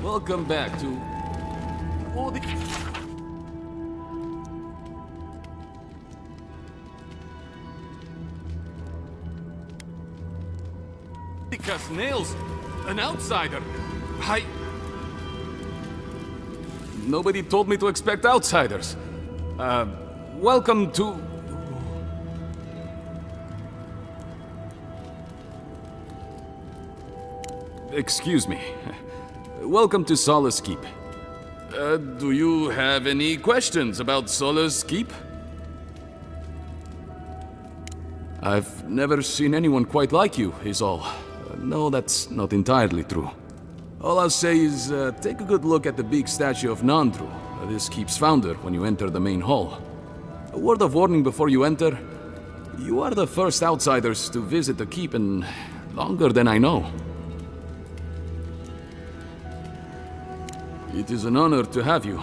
Welcome back to... Oh, the... Because Nails, an outsider. Nobody told me to expect outsiders. Welcome to... Excuse me. Welcome to Solace Keep. Do you have any questions about Solace Keep? I've never seen anyone quite like you, is all. No, that's not entirely true. All I'll say is, take a good look at the big statue of Nandru, this keep's founder, when you enter the main hall. A word of warning before you enter. You are the first outsiders to visit the keep in longer than I know. It is an honor to have you.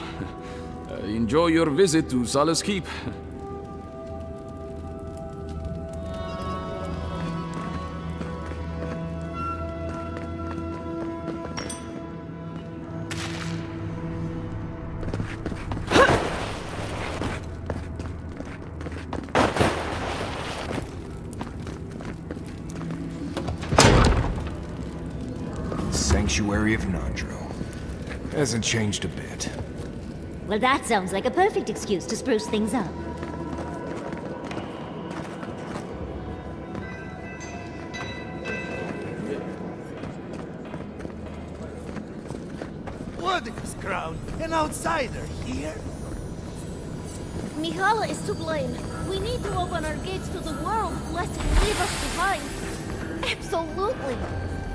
Enjoy your visit to Solace Keep. Sanctuary of Nandru. Hasn't changed a bit. Well, that sounds like a perfect excuse to spruce things up. What is crown? An outsider here? Mihala is to blame. We need to open our gates to the world, lest it leave us behind. Absolutely.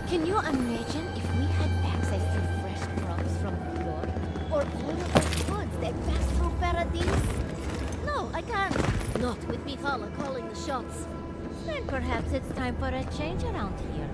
Can you imagine if we had access to fresh crops from New York? Or all of the goods that pass through Paradise? No, I can't. Not with Mihala calling the shots. Then perhaps it's time for a change around here.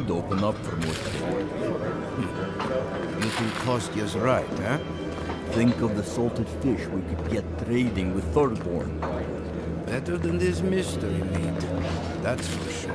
Should open up for more trade. Little Kostya's right, huh? Think of the salted fish we could get trading with Thirdborn. Better than this mystery meat, that's for sure.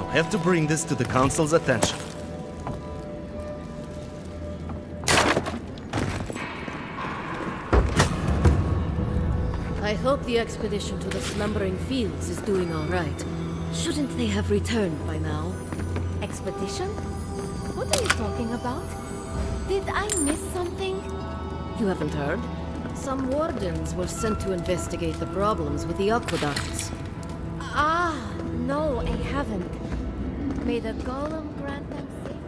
I have to bring this to the Council's attention. I hope the expedition to the Slumbering Fields is doing all right. Shouldn't they have returned by now? Expedition? What are you talking about? Did I miss something? You haven't heard? Some wardens were sent to investigate the problems with the aqueducts. Ah, no, I haven't. May the golem grant them safety.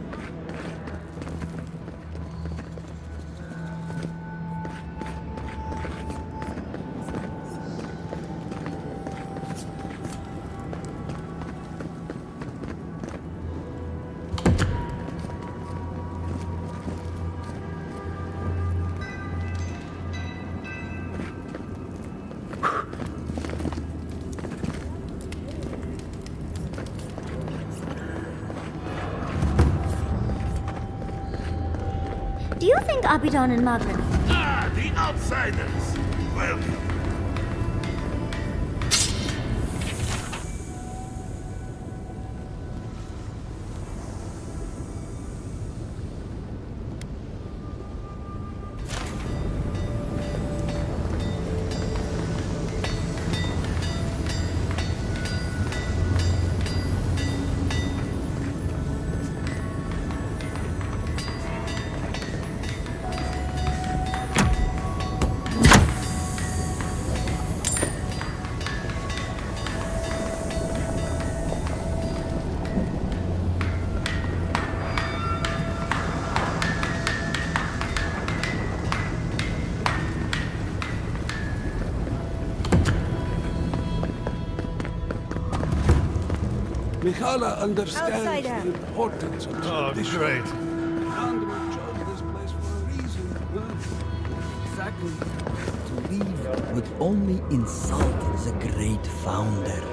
Do you think Abidon and Magna? Ah, the outsiders! Welcome. Mikhaila understands Outsider. the importance of Oh, tradition. great. Nandru chose this place for a reason. Exactly. To leave would only insult the great founder.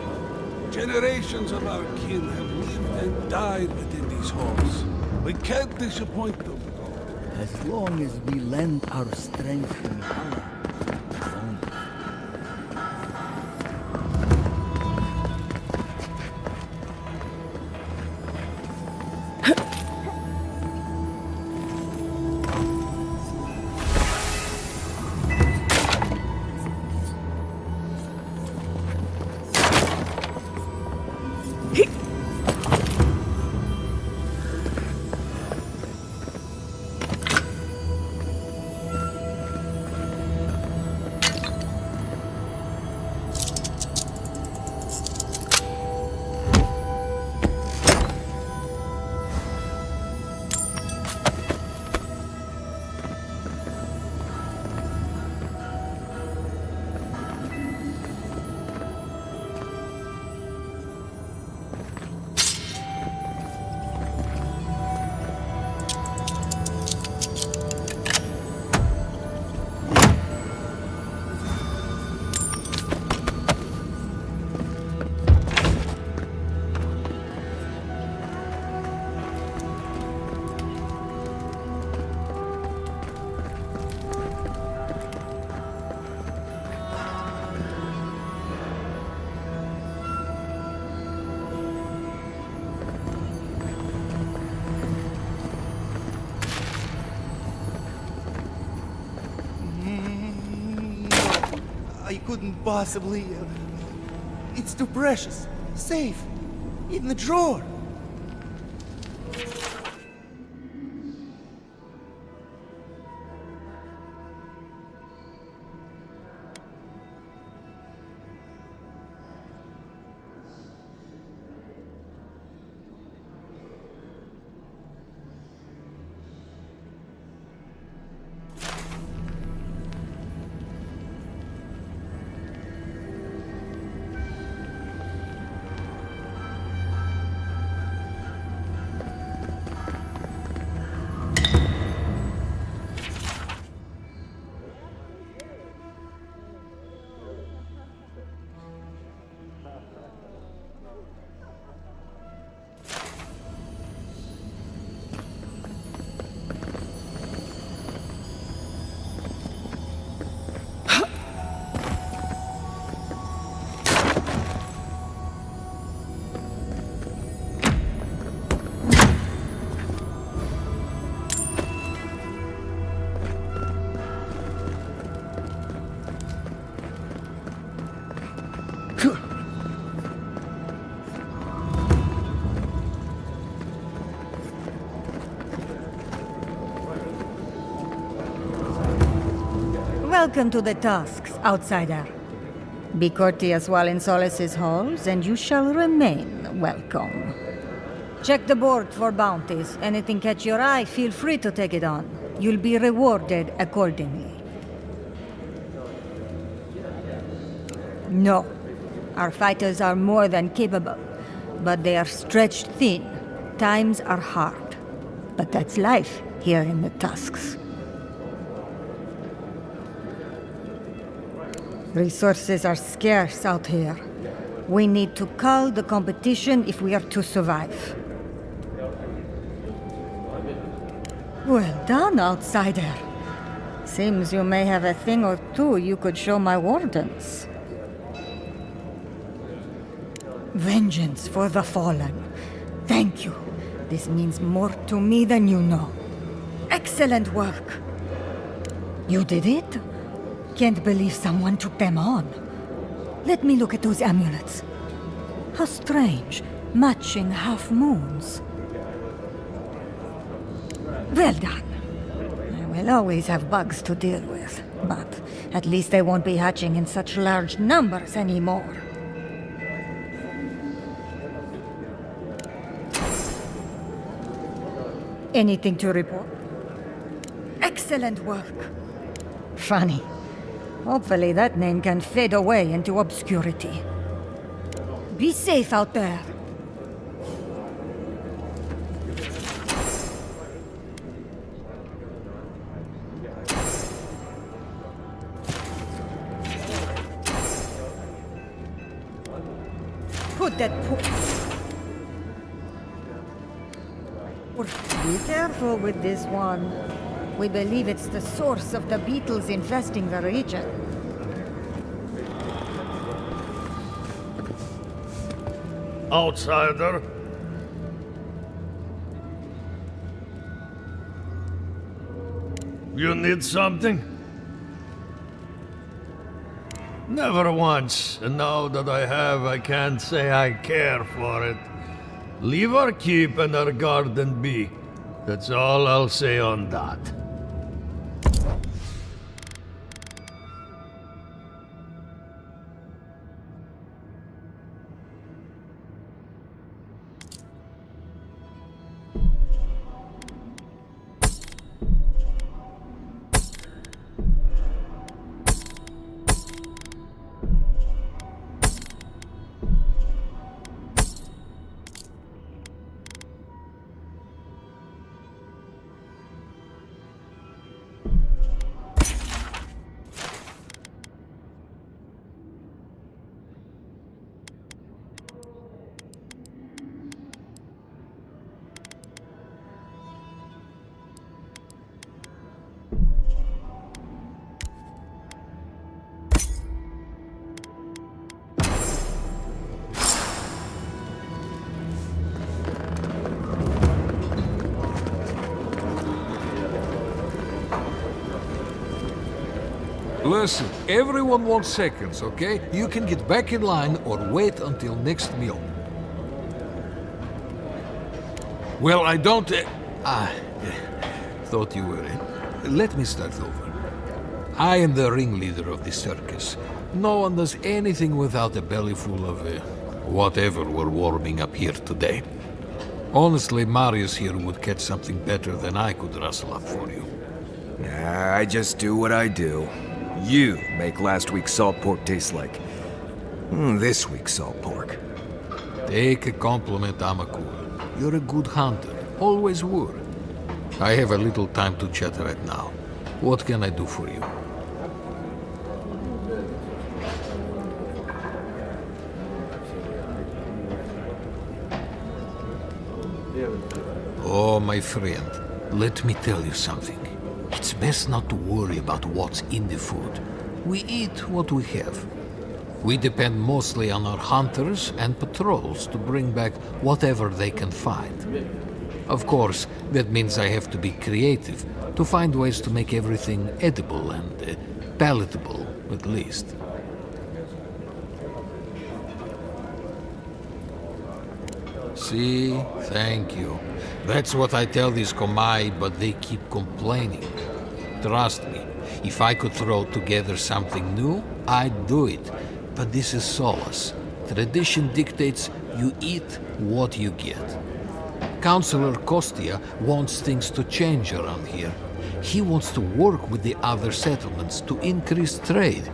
Generations of our kin have lived and died within these halls. We can't disappoint them. As long as we lend our strength to Mikhaila, it's only. I couldn't possibly. It's too precious. Safe. In the drawer. Welcome to the Tusks, outsider. Be courteous while in Solace's halls, and you shall remain welcome. Check the board for bounties. Anything catch your eye, feel free to take it on. You'll be rewarded accordingly. No. Our fighters are more than capable, but they are stretched thin. Times are hard. But that's life here in the Tusks. Resources are scarce out here. We need to cull the competition if we are to survive. Well done, outsider. Seems you may have a thing or two you could show my wardens. Vengeance for the fallen. Thank you. This means more to me than you know. Excellent work. You did it? Can't believe someone took them on. Let me look at those amulets. How strange, matching half moons. Well done. I will always have bugs to deal with, but at least they won't be hatching in such large numbers anymore. Anything to report? Excellent work. Funny. Hopefully that name can fade away into obscurity. Be safe out there. could that Be careful with this one. We believe it's the source of the beetles infesting the region. Outsider. You need something? Never once, and now that I have, I can't say I care for it. Leave our keep and our garden be. That's all I'll say on that. Listen, everyone wants seconds, okay? You can get back in line or wait until next meal. Well, I don't... thought you were in. Let me start over. I am the ringleader of the circus. No one does anything without a belly full of whatever we're warming up here today. Honestly, Marius here would catch something better than I could rustle up for you. I just do what I do. You make last week's salt pork taste like this week's salt pork. Take a compliment, Amakul. You're a good hunter. Always were. I have a little time to chat right now. What can I do for you? Oh, my friend, let me tell you something. It's best not to worry about what's in the food. We eat what we have. We depend mostly on our hunters and patrols to bring back whatever they can find. Of course, that means I have to be creative to find ways to make everything edible and palatable, at least. See? Thank you. That's what I tell these Komai, but they keep complaining. Trust me, if I could throw together something new, I'd do it. But this is solace. Tradition dictates you eat what you get. Councillor Kostia wants things to change around here. He wants to work with the other settlements to increase trade.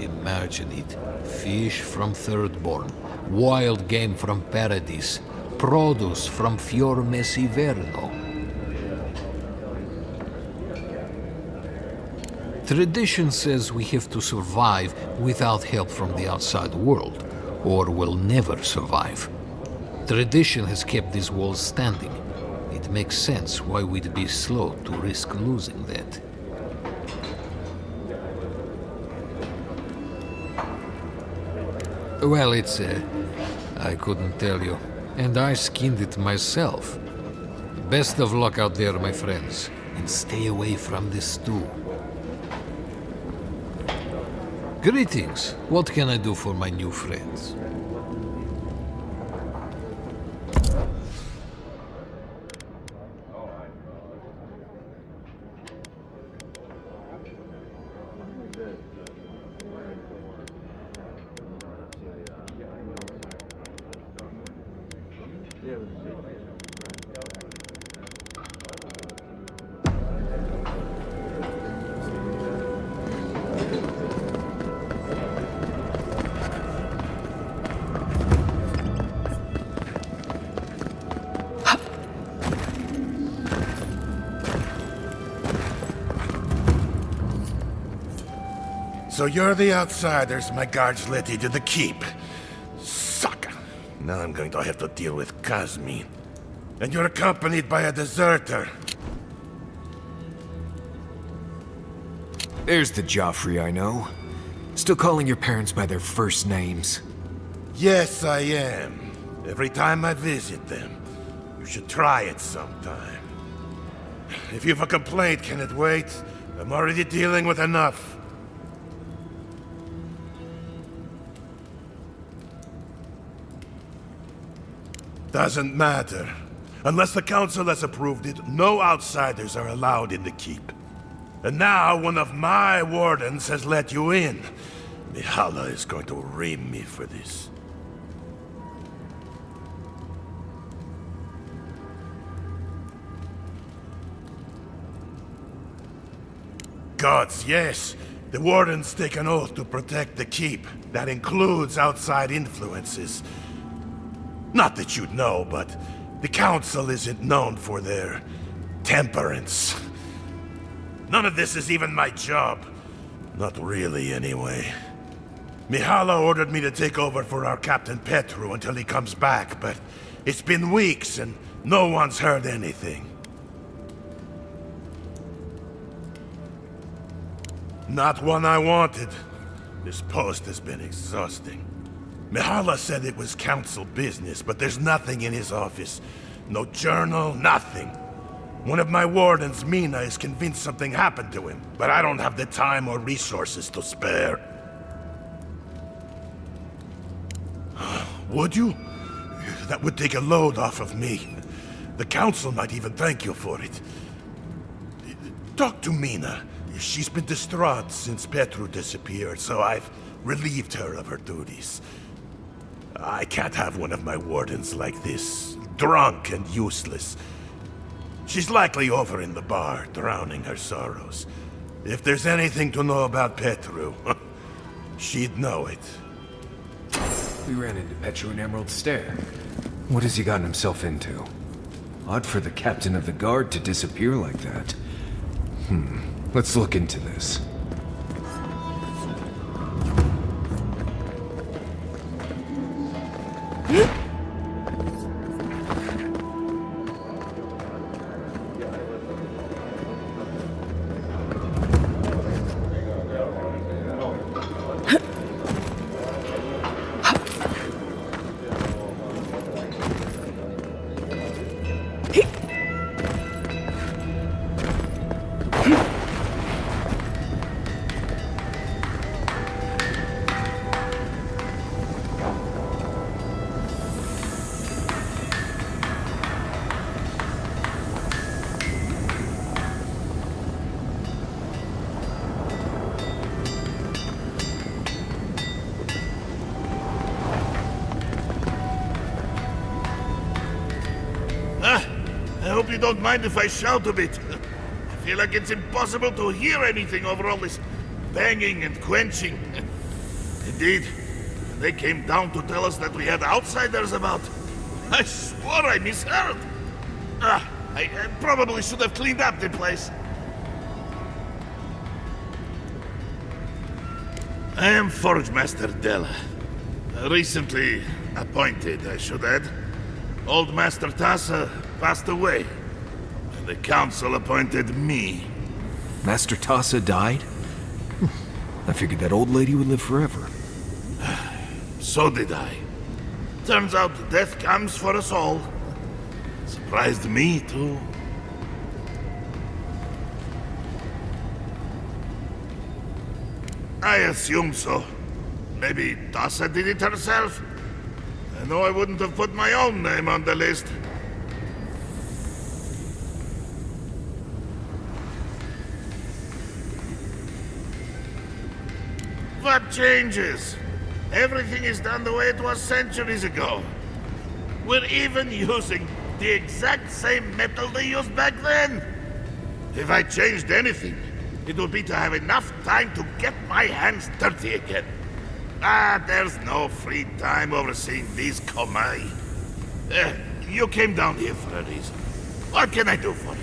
Imagine it. Fish from Thirdborn, wild game from Paradis, produce from Fior Mesiverno. Tradition says we have to survive without help from the outside world, or we'll never survive. Tradition has kept these walls standing. It makes sense why we'd be slow to risk losing that. Well, it's I couldn't tell you. And I skinned it myself. Best of luck out there, my friends. And stay away from the stew. Greetings. What can I do for my new friends? So you're the outsiders my guards let you to the keep. Sucker. Now I'm going to have to deal with Kazmin. And you're accompanied by a deserter. There's the Joffrey I know. Still calling your parents by their first names. Yes, I am. Every time I visit them. You should try it sometime. If you've a complaint, can it wait? I'm already dealing with enough. Doesn't matter. Unless the council has approved it, no outsiders are allowed in the keep. And now one of my wardens has let you in. Mihala is going to ream me for this. Gods, yes. The wardens take an oath to protect the keep. That includes outside influences. Not that you'd know, but the council isn't known for their temperance. None of this is even my job. Not really, anyway. Mihala ordered me to take over for our Captain Petru until he comes back, but it's been weeks and no one's heard anything. Not one I wanted. This post has been exhausting. Mihala said it was council business, but there's nothing in his office. No journal, nothing. One of my wardens, Mina, is convinced something happened to him, but I don't have the time or resources to spare. Would you? That would take a load off of me. The council might even thank you for it. Talk to Mina. She's been distraught since Petru disappeared, so I've relieved her of her duties. I can't have one of my wardens like this, drunk and useless. She's likely over in the bar, drowning her sorrows. If there's anything to know about Petru, she'd know it. We ran into Petru in Emerald Stair. What has he gotten himself into? Odd for the captain of the guard to disappear like that. Let's look into this. I hope you don't mind if I shout a bit. I feel like it's impossible to hear anything over all this banging and quenching. Indeed, when they came down to tell us that we had outsiders about, I swore I misheard. I probably should have cleaned up the place. I am Forge Master Della. Recently appointed, I should add. Old Master Tassa passed away, and the council appointed me. Master Tassa died? I figured that old lady would live forever. So did I. Turns out death comes for us all. Surprised me, too. I assume so. Maybe Tassa did it herself. I know I wouldn't have put my own name on the list. What changes? Everything is done the way it was centuries ago. We're even using the exact same metal they used back then. If I changed anything, it would be to have enough time to get my hands dirty again. There's no free time overseeing these Komai. You came down here for a reason. What can I do for you?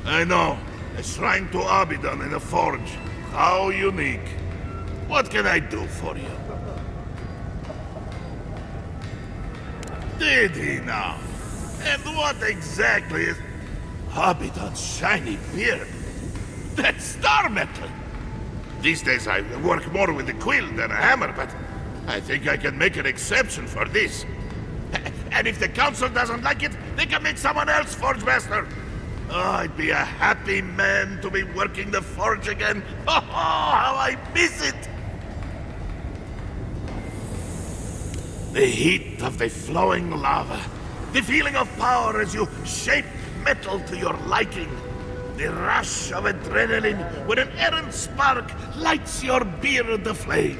I know. A shrine to Abidon in a forge. How unique. What can I do for you? Did he now? And what exactly is... Abidon's shiny beard? That's star metal! These days I work more with a quill than a hammer, but I think I can make an exception for this. And if the council doesn't like it, they can make someone else forge master. Oh, I'd be a happy man to be working the forge again. Oh, how I miss it! The heat of the flowing lava. The feeling of power as you shape metal to your liking. The rush of adrenaline when an errant spark lights your beard aflame.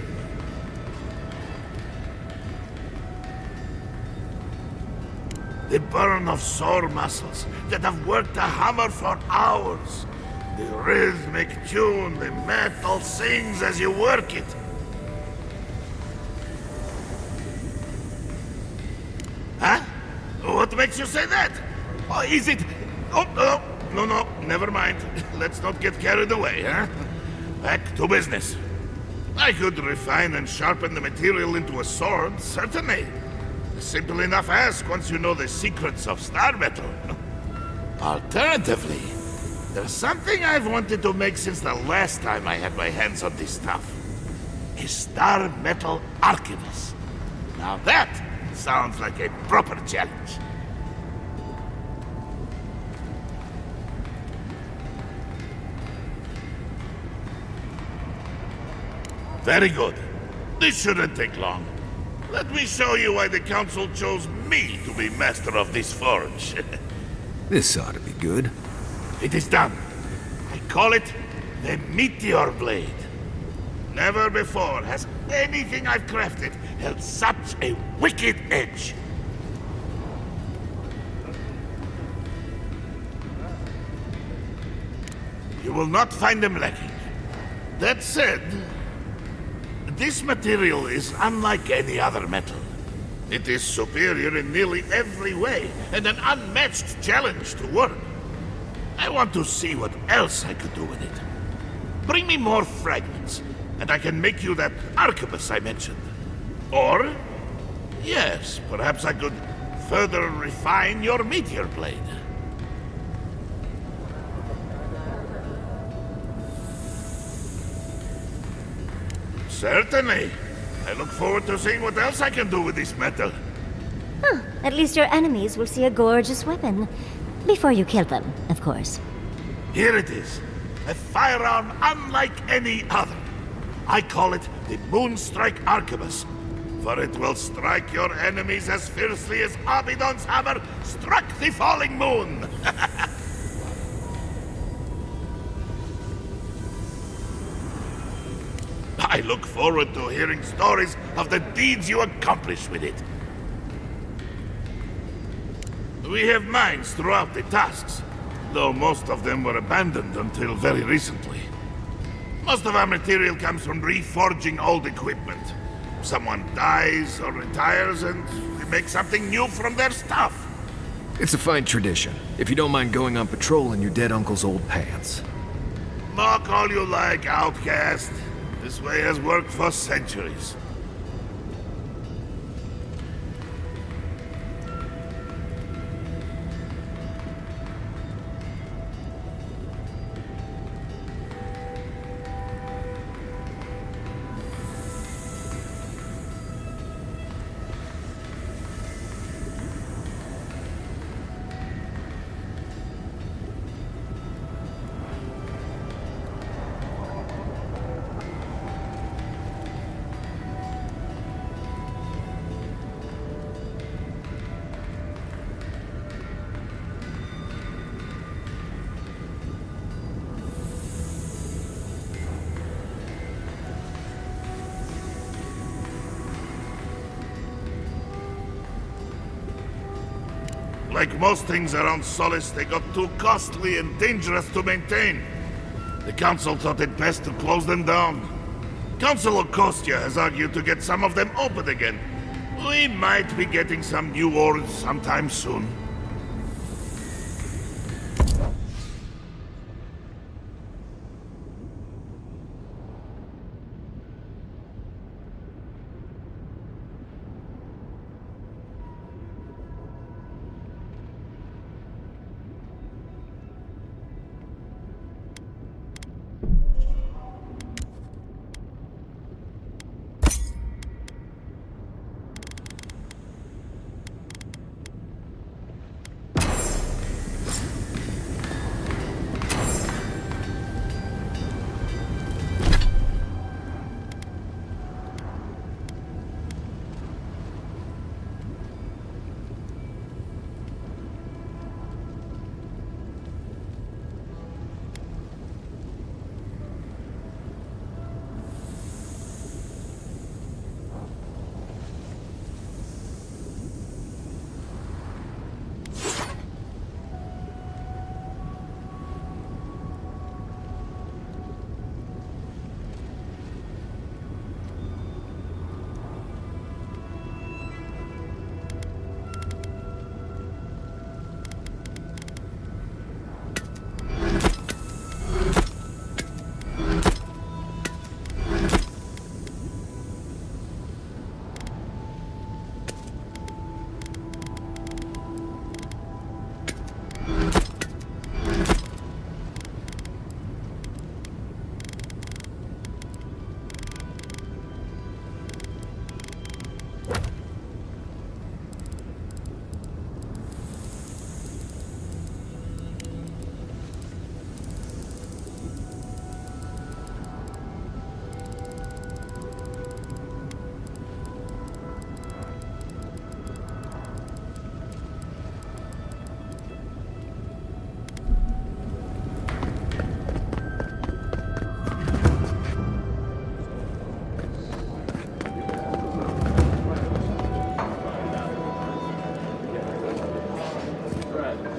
The burn of sore muscles that have worked a hammer for hours. The rhythmic tune the metal sings as you work it. Huh? What makes you say that? Oh, is it... Oh, no, never mind. Let's not get carried away, huh? Back to business. I could refine and sharpen the material into a sword, certainly. Simple enough ask once you know the secrets of star metal. Alternatively, there's something I've wanted to make since the last time I had my hands on this stuff. A star metal arquebus. Now that sounds like a proper challenge. Very good. This shouldn't take long. Let me show you why the council chose me to be master of this forge. This ought to be good. It is done. I call it the Meteor Blade. Never before has anything I've crafted held such a wicked edge. You will not find them lacking. That said, this material is unlike any other metal. It is superior in nearly every way, and an unmatched challenge to work. I want to see what else I could do with it. Bring me more fragments, and I can make you that arquebus I mentioned. Or, yes, perhaps I could further refine your meteor blade. Certainly. I look forward to seeing what else I can do with this metal. Huh. At least your enemies will see a gorgeous weapon. Before you kill them, of course. Here it is. A firearm unlike any other. I call it the Moonstrike Arquebus, for it will strike your enemies as fiercely as Abidon's hammer struck the falling moon. I look forward to hearing stories of the deeds you accomplish with it. We have mines throughout the tasks, though most of them were abandoned until very recently. Most of our material comes from reforging old equipment. Someone dies or retires and we make something new from their stuff. It's a fine tradition, if you don't mind going on patrol in your dead uncle's old pants. Mock all you like, outcast. This way has worked for centuries. Like most things around Solace, they got too costly and dangerous to maintain. The Council thought it best to close them down. Council of Kostia has argued to get some of them open again. We might be getting some new ores sometime soon.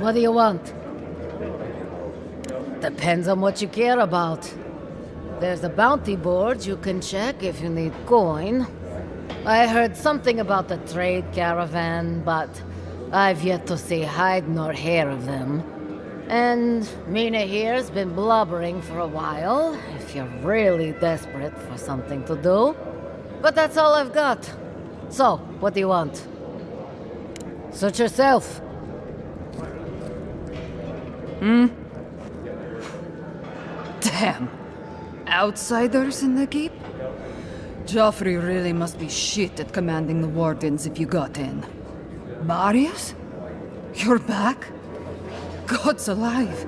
What do you want? Depends on what you care about. There's a bounty board you can check if you need coin. I heard something about the trade caravan, but I've yet to see hide nor hair of them. And Mina here's been blubbering for a while, if you're really desperate for something to do. But that's all I've got. So, what do you want? Suit yourself. Damn. Outsiders in the keep? Joffrey really must be shit at commanding the wardens if you got in. Marius? You're back? God's alive.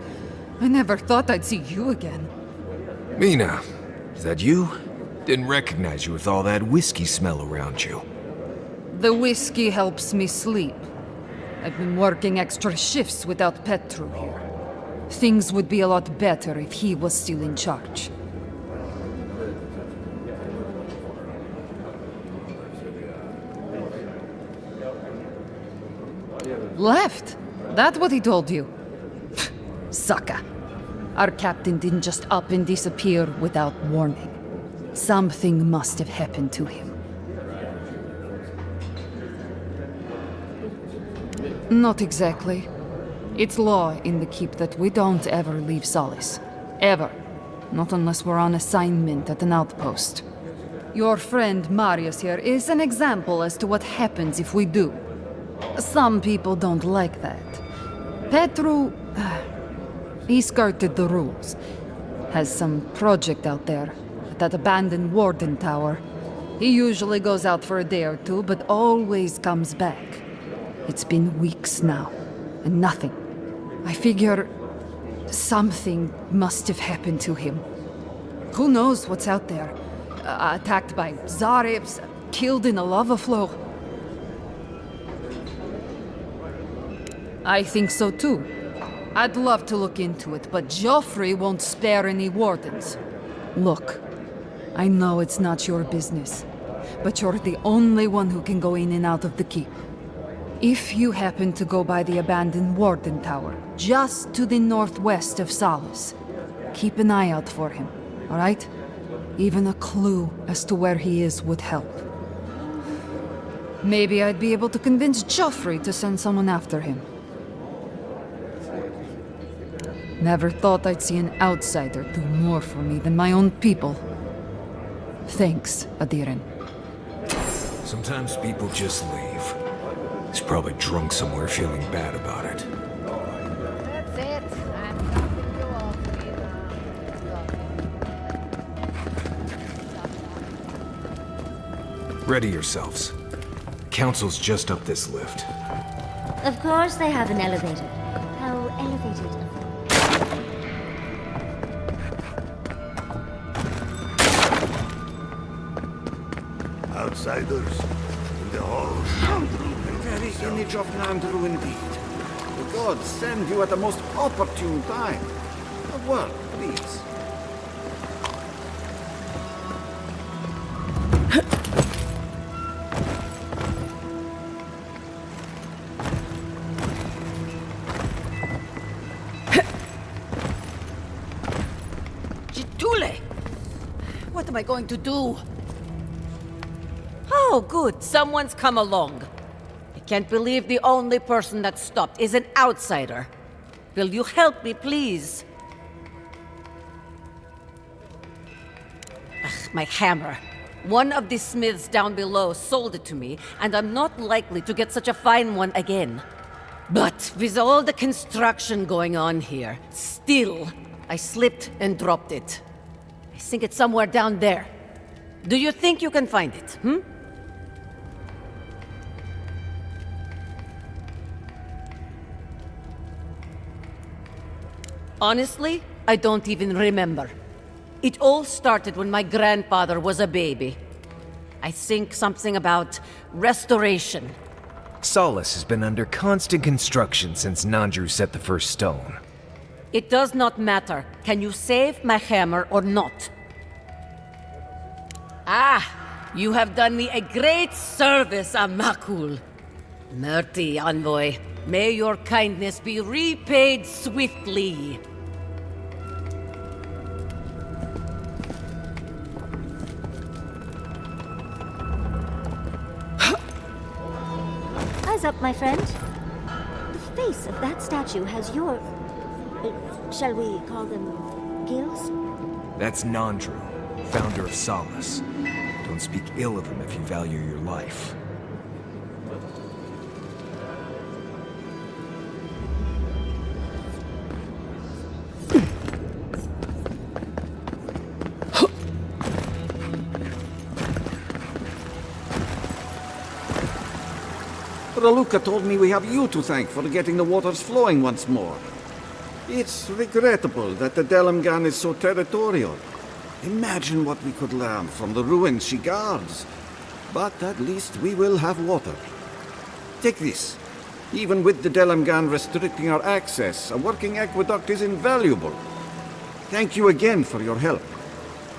I never thought I'd see you again. Mina, is that you? Didn't recognize you with all that whiskey smell around you. The whiskey helps me sleep. I've been working extra shifts without Petru here. Things would be a lot better if he was still in charge. Left? That what he told you? Sucker. Our captain didn't just up and disappear without warning. Something must have happened to him. Not exactly. It's law in the keep that we don't ever leave Solace. Ever. Not unless we're on assignment at an outpost. Your friend Marius here is an example as to what happens if we do. Some people don't like that. Petru... he skirted the rules. Has some project out there, at that abandoned warden tower. He usually goes out for a day or two, but always comes back. It's been weeks now, and nothing. I figure... something must have happened to him. Who knows what's out there? Attacked by Zaribs, killed in a lava flow. I think so too. I'd love to look into it, but Joffrey won't spare any wardens. Look, I know it's not your business, but you're the only one who can go in and out of the keep. If you happen to go by the abandoned warden tower, just to the northwest of Solace, keep an eye out for him, all right? Even a clue as to where he is would help. Maybe I'd be able to convince Joffrey to send someone after him. Never thought I'd see an outsider do more for me than my own people. Thanks, Adiren. Sometimes people just leave. He's probably drunk somewhere feeling bad about it. That's it. I'm dropping you off, Mina. Ready yourselves. Council's just up this lift. Of course they have an elevator. How elevated of them. Outsiders in the hall. The very image of Nandru indeed. The gods send you at the most opportune time. A word, please. Chitule! What am I going to do? Oh, good. Someone's come along. I can't believe the only person that stopped is an outsider. Will you help me, please? Ugh, my hammer. One of the smiths down below sold it to me, and I'm not likely to get such a fine one again. But with all the construction going on here, still, I slipped and dropped it. I think it's somewhere down there. Do you think you can find it, Honestly, I don't even remember. It all started when my grandfather was a baby. I think something about restoration. Solace has been under constant construction since Nandru set the first stone. It does not matter. Can you save my hammer or not? Ah, you have done me a great service, Amakul. Merti, envoy. May your kindness be repaid swiftly. Eyes up, my friend. The face of that statue has your... shall we call them gills? That's Nandru, founder of Solace. Don't speak ill of him if you value your life. Raluca told me we have you to thank for getting the waters flowing once more. It's regrettable that the Delamgan is so territorial. Imagine what we could learn from the ruins she guards. But at least we will have water. Take this. Even with the Delamgan restricting our access, a working aqueduct is invaluable. Thank you again for your help.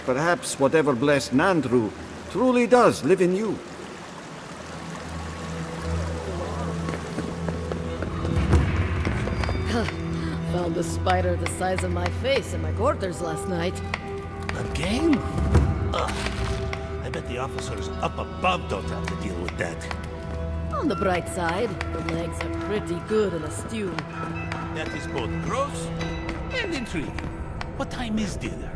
Perhaps whatever blessed Nandru truly does live in you. Found a spider the size of my face in my quarters last night. Again? Ugh. I bet the officers up above don't have to deal with that. On the bright side, the legs are pretty good in a stew. That is both gross and intriguing. What time is dinner?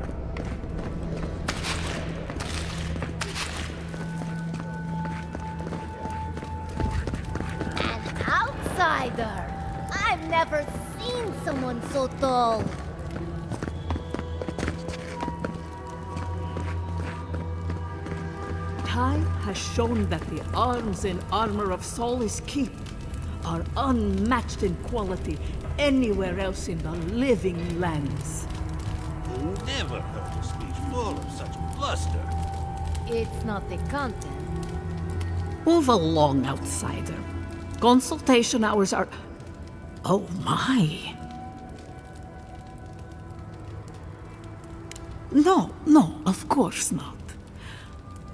An outsider! I've never seen someone so tall. Time has shown that the arms and armor of Solace Keep are unmatched in quality anywhere else in the living lands. Never heard a speech full of such bluster. It's not the content. Move along, outsider. Consultation hours are... Oh my. No, of course not.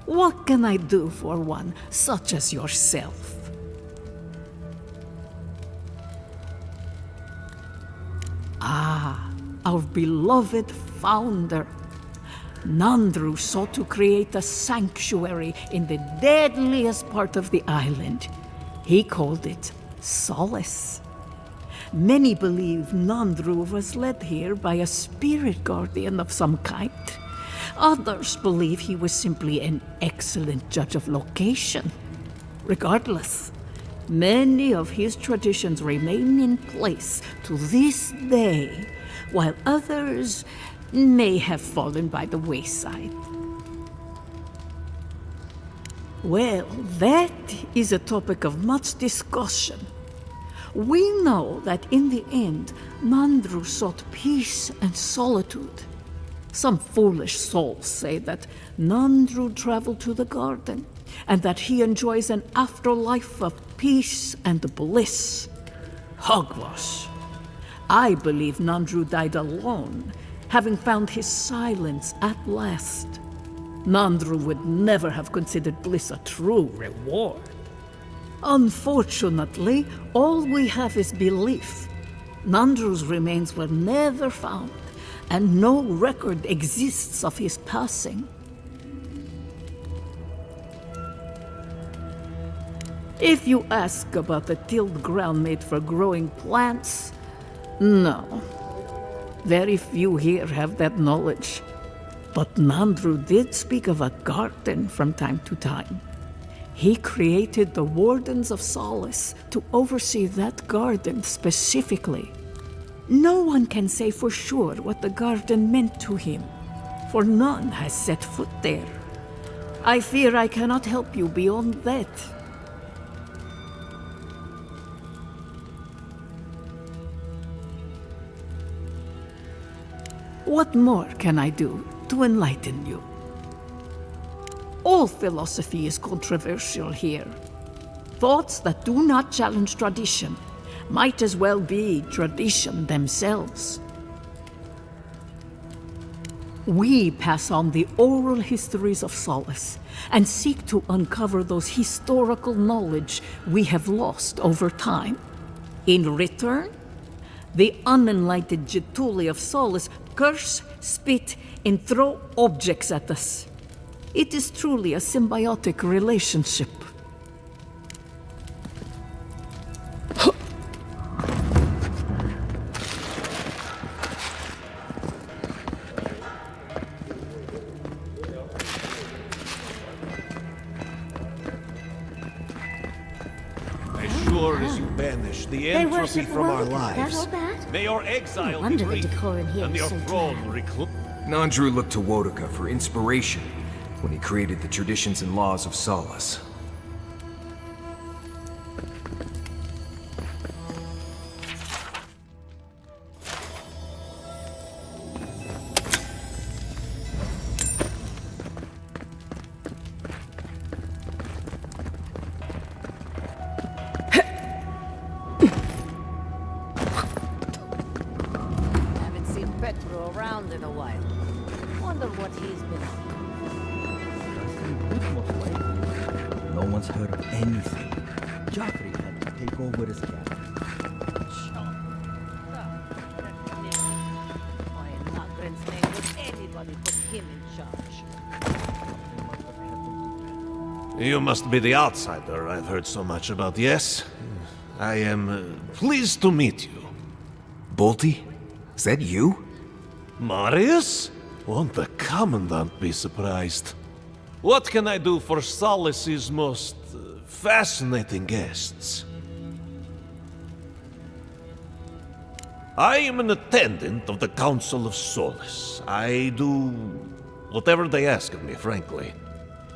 What can I do for one such as yourself? Ah, our beloved founder. Nandru sought to create a sanctuary in the deadliest part of the island. He called it Solace. Many believe Nandru was led here by a spirit guardian of some kind. Others believe he was simply an excellent judge of location. Regardless, many of his traditions remain in place to this day, while others may have fallen by the wayside. Well, that is a topic of much discussion. We know that in the end, Nandru sought peace and solitude. Some foolish souls say that Nandru traveled to the garden, and that he enjoys an afterlife of peace and bliss. Hogwash. I believe Nandru died alone, having found his silence at last. Nandru would never have considered bliss a true reward. Unfortunately, all we have is belief. Nandru's remains were never found, and no record exists of his passing. If you ask about the tilled ground made for growing plants, no. Very few here have that knowledge. But Nandru did speak of a garden from time to time. He created the Wardens of Solace to oversee that garden specifically. No one can say for sure what the garden meant to him, for none has set foot there. I fear I cannot help you beyond that. What more can I do to enlighten you? All philosophy is controversial here. Thoughts that do not challenge tradition might as well be tradition themselves. We pass on the oral histories of Solace and seek to uncover those historical knowledge we have lost over time. In return, the unenlightened Getuli of Solace curse, spit, and throw objects at us. It is truly a symbiotic relationship. As sure as you banish the entropy from our lives, may our exile be brief, and your throne recluse. Nandru looked to Wodoka for inspiration when he created the traditions and laws of Solace. Haven't seen Petro around in a while. Wonder what he's been up to. No one's heard of anything. Joffrey had to take over his cabin. Why in Nagrin's name would anybody put him in charge? You must be the outsider I've heard so much about, yes? I am pleased to meet you. Bolty? Is that you? Marius? Won't the Commandant be surprised? What can I do for Solace's most fascinating guests? I am an attendant of the Council of Solace. I do whatever they ask of me, frankly.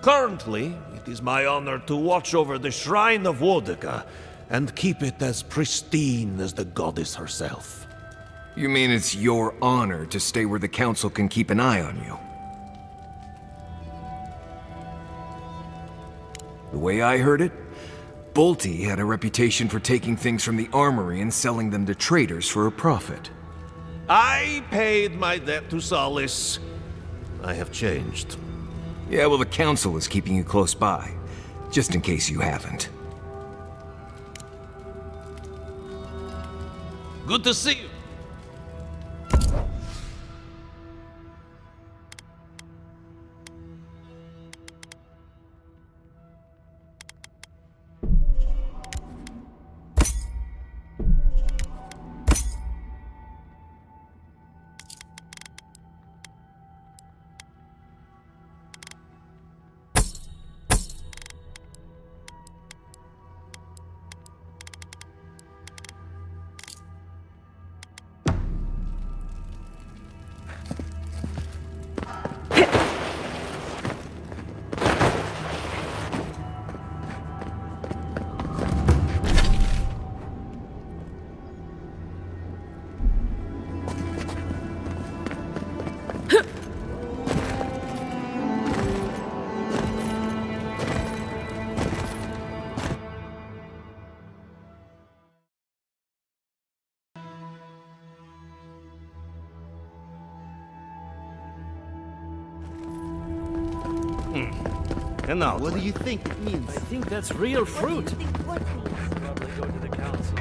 Currently, it is my honor to watch over the Shrine of Wodoka and keep it as pristine as the goddess herself. You mean it's your honor to stay where the Council can keep an eye on you? The way I heard it, Bolty had a reputation for taking things from the armory and selling them to traders for a profit. I paid my debt to Solace. I have changed. Yeah, well, the Council is keeping you close by, just in case you haven't. Good to see you. And now, What do you think it means? I think that's real fruit. Probably go to the council.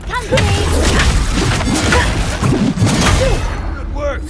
Your company! Good work!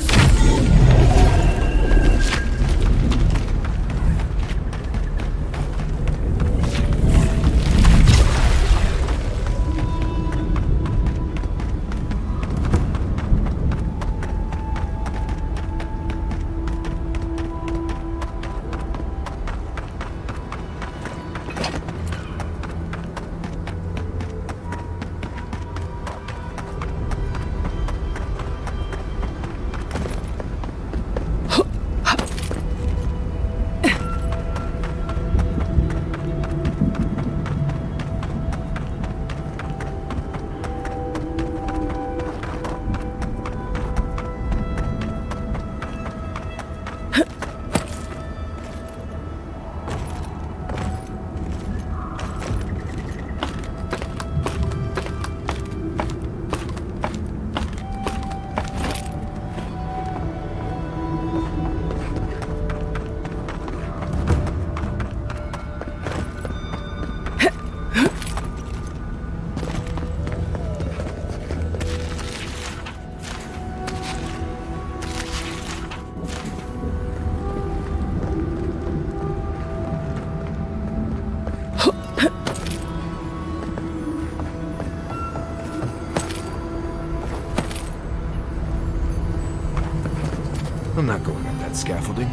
I'm not going up that scaffolding.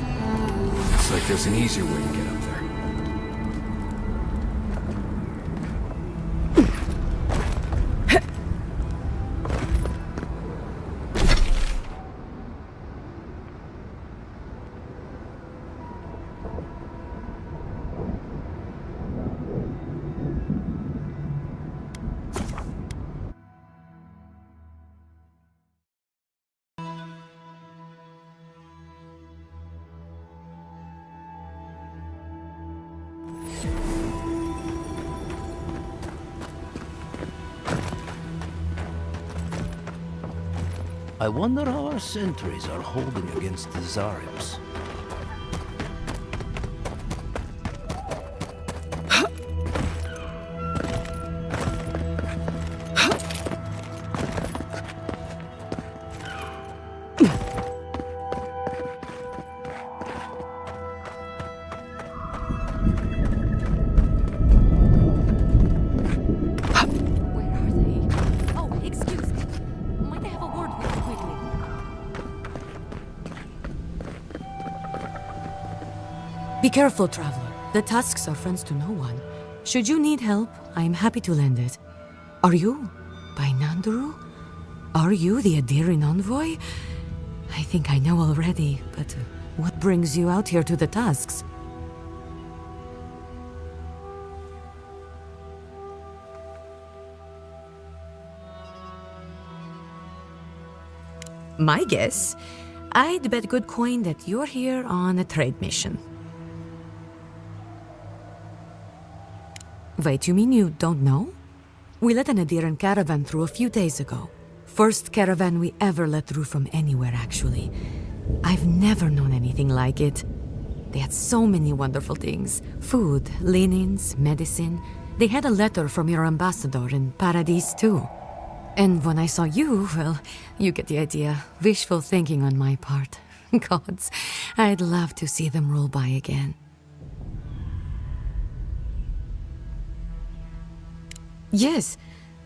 Looks like there's an easier way to get up there. I wonder how our sentries are holding against the Zarips. Be careful, traveler. The Tusks are friends to no one. Should you need help, I am happy to lend it. Are you by Nanduru? Are you the Adiran envoy? I think I know already, but what brings you out here to the Tusks? My guess? I'd bet good coin that you're here on a trade mission. Wait, you mean you don't know? We let an Adiran caravan through a few days ago. First caravan we ever let through from anywhere, actually. I've never known anything like it. They had so many wonderful things. Food, linens, medicine. They had a letter from your ambassador in Paradise, too. And when I saw you, well, you get the idea. Wishful thinking on my part. Gods, I'd love to see them roll by again. Yes,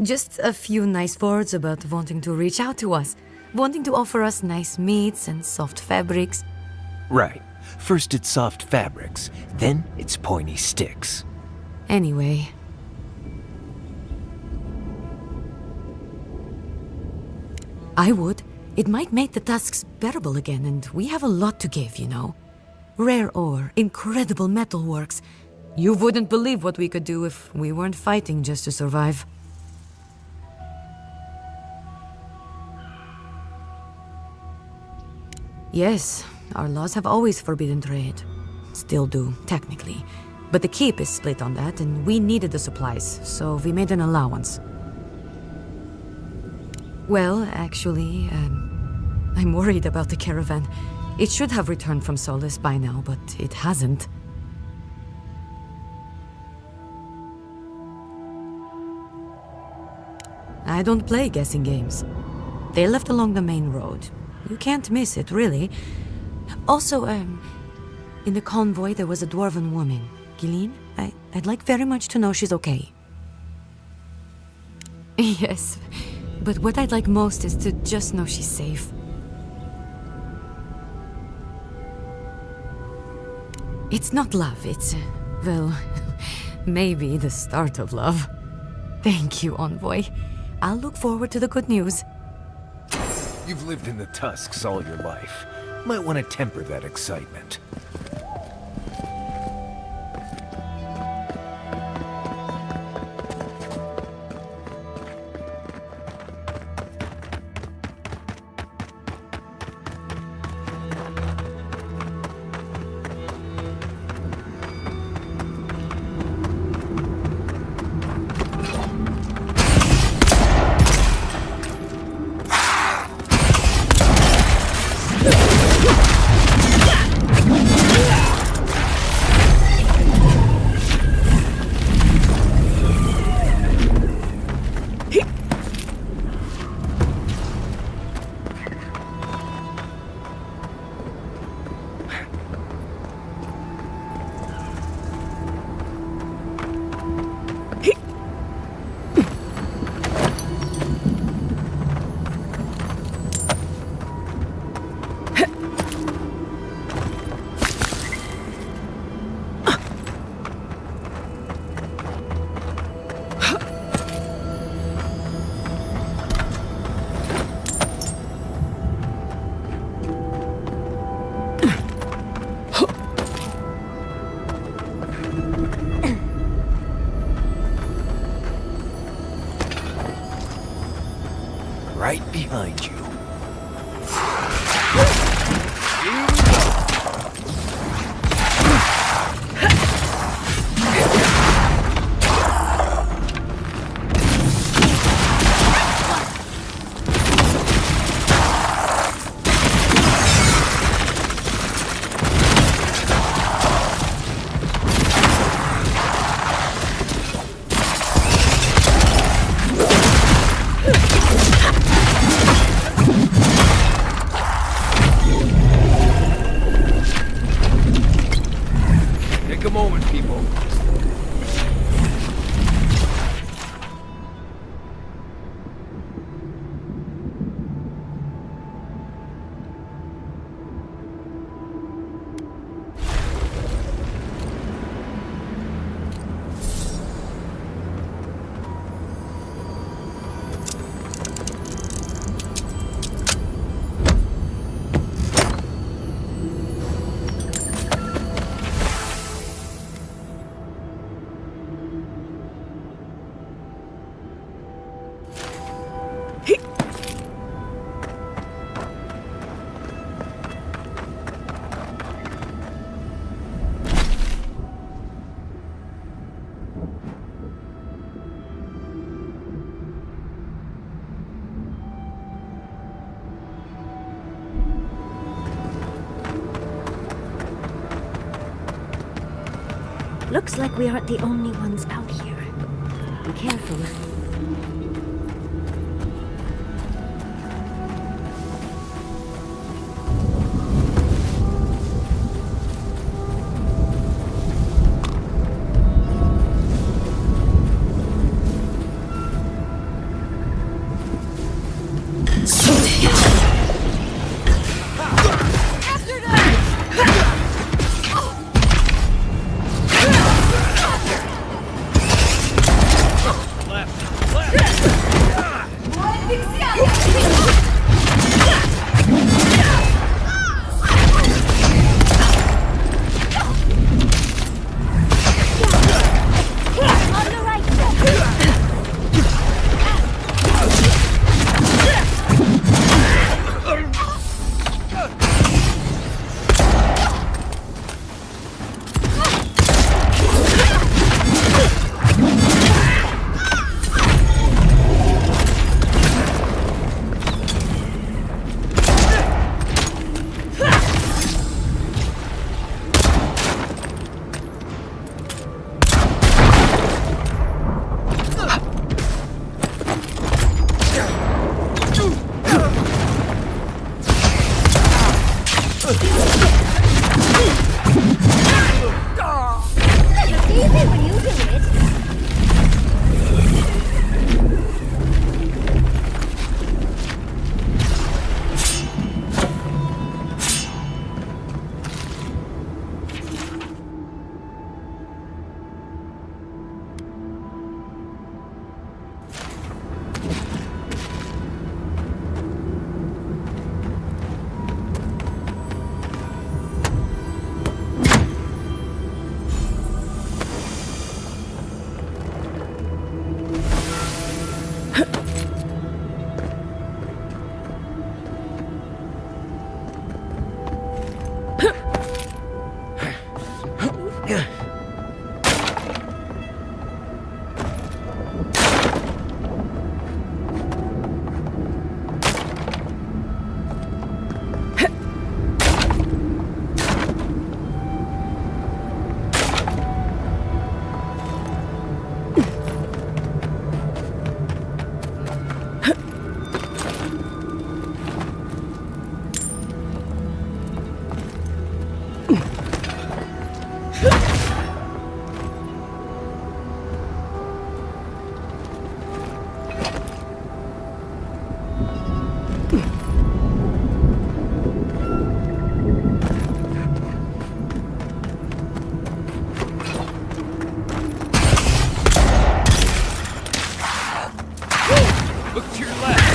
just a few nice words about wanting to reach out to us, wanting to offer us nice meats and soft fabrics. Right. First it's soft fabrics, then it's pointy sticks. Anyway. I would. It might make the tasks bearable again, and we have a lot to give, you know. Rare ore, incredible metalworks. You wouldn't believe what we could do if we weren't fighting just to survive. Yes, our laws have always forbidden trade. Still do, technically. But the keep is split on that, and we needed the supplies, so we made an allowance. Well, actually, I'm worried about the caravan. It should have returned from Solis by now, but it hasn't. I don't play guessing games. They left along the main road. You can't miss it, really. Also, in the convoy there was a dwarven woman. Gilleen, I'd like very much to know she's okay. Yes, but what I'd like most is to just know she's safe. It's not love, it's, well, maybe the start of love. Thank you, Envoy. I'll look forward to the good news. You've lived in the Tusks all your life. Might want to temper that excitement. Right behind you. Here we go. Take a moment, people. Looks like we aren't the only ones out here. Be careful. Left! Look to your left.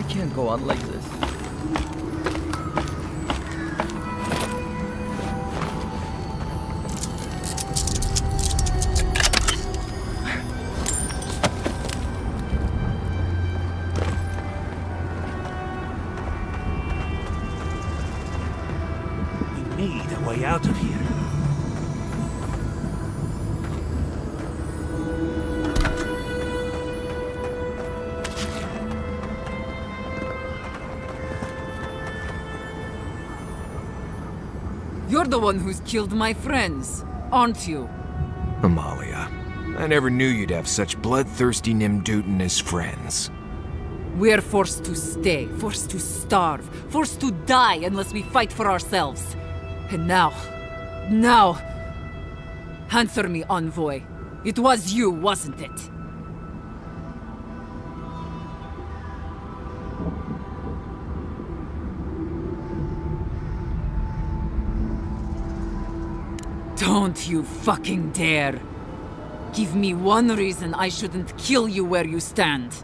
Can't go on like this. We need a way out of here. You're the one who's killed my friends, aren't you? Amalia, I never knew you'd have such bloodthirsty Nimdutin as friends. We're forced to stay, forced to starve, forced to die unless we fight for ourselves. And now... Answer me, envoy. It was you, wasn't it? Don't you fucking dare! Give me one reason I shouldn't kill you where you stand.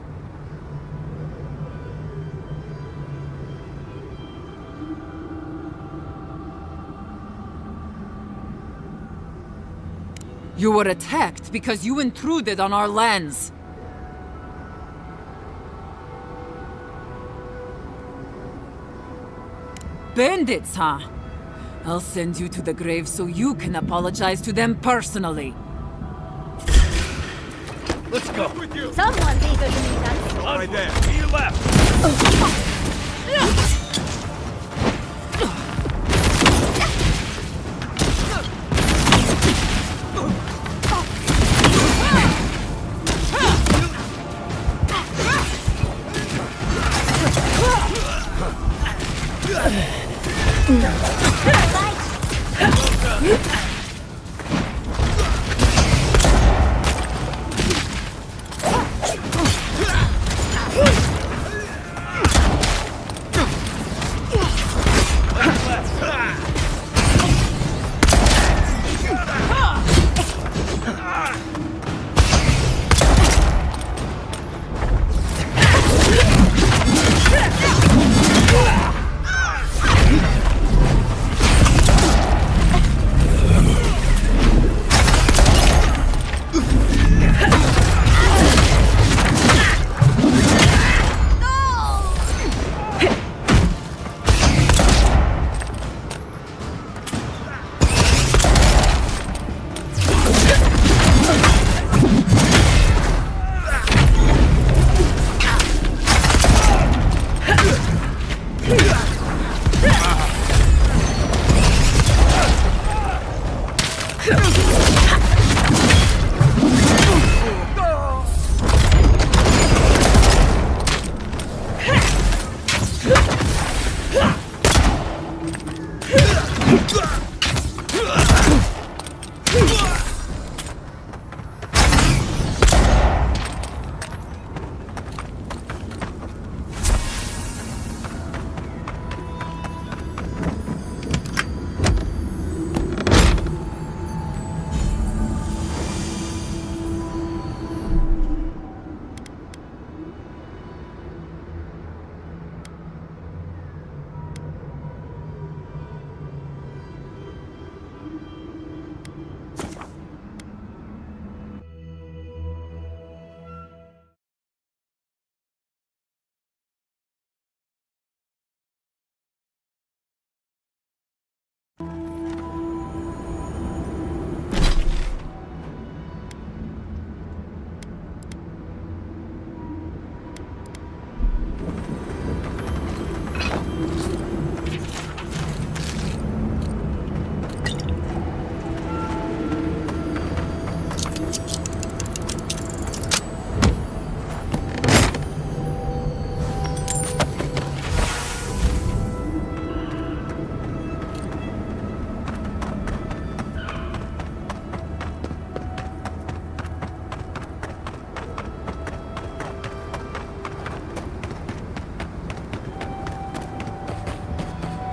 You were attacked because you intruded on our lands. Bandits, huh? I'll send you to the grave so you can apologize to them personally. Let's go. Someone's eager to meet us. Right there. To your left.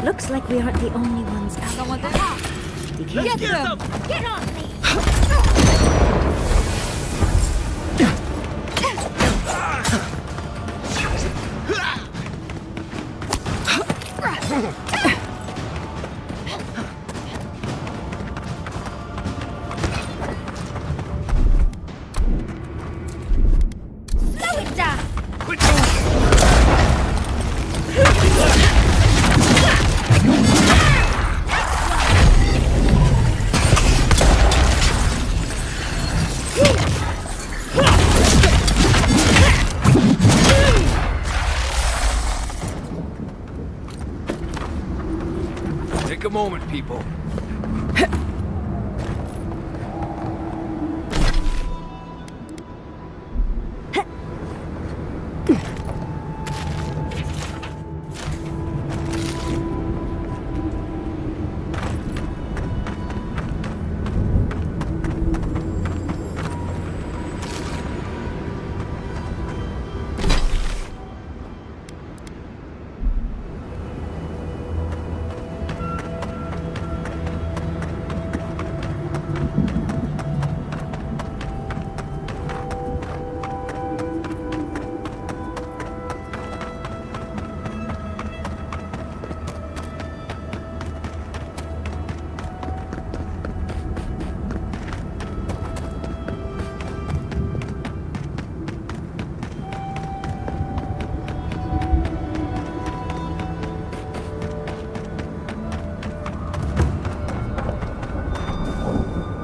Looks like we aren't the only ones out. Someone there. Be careful. Get them! Get on me! Slow it down! Take a moment, people.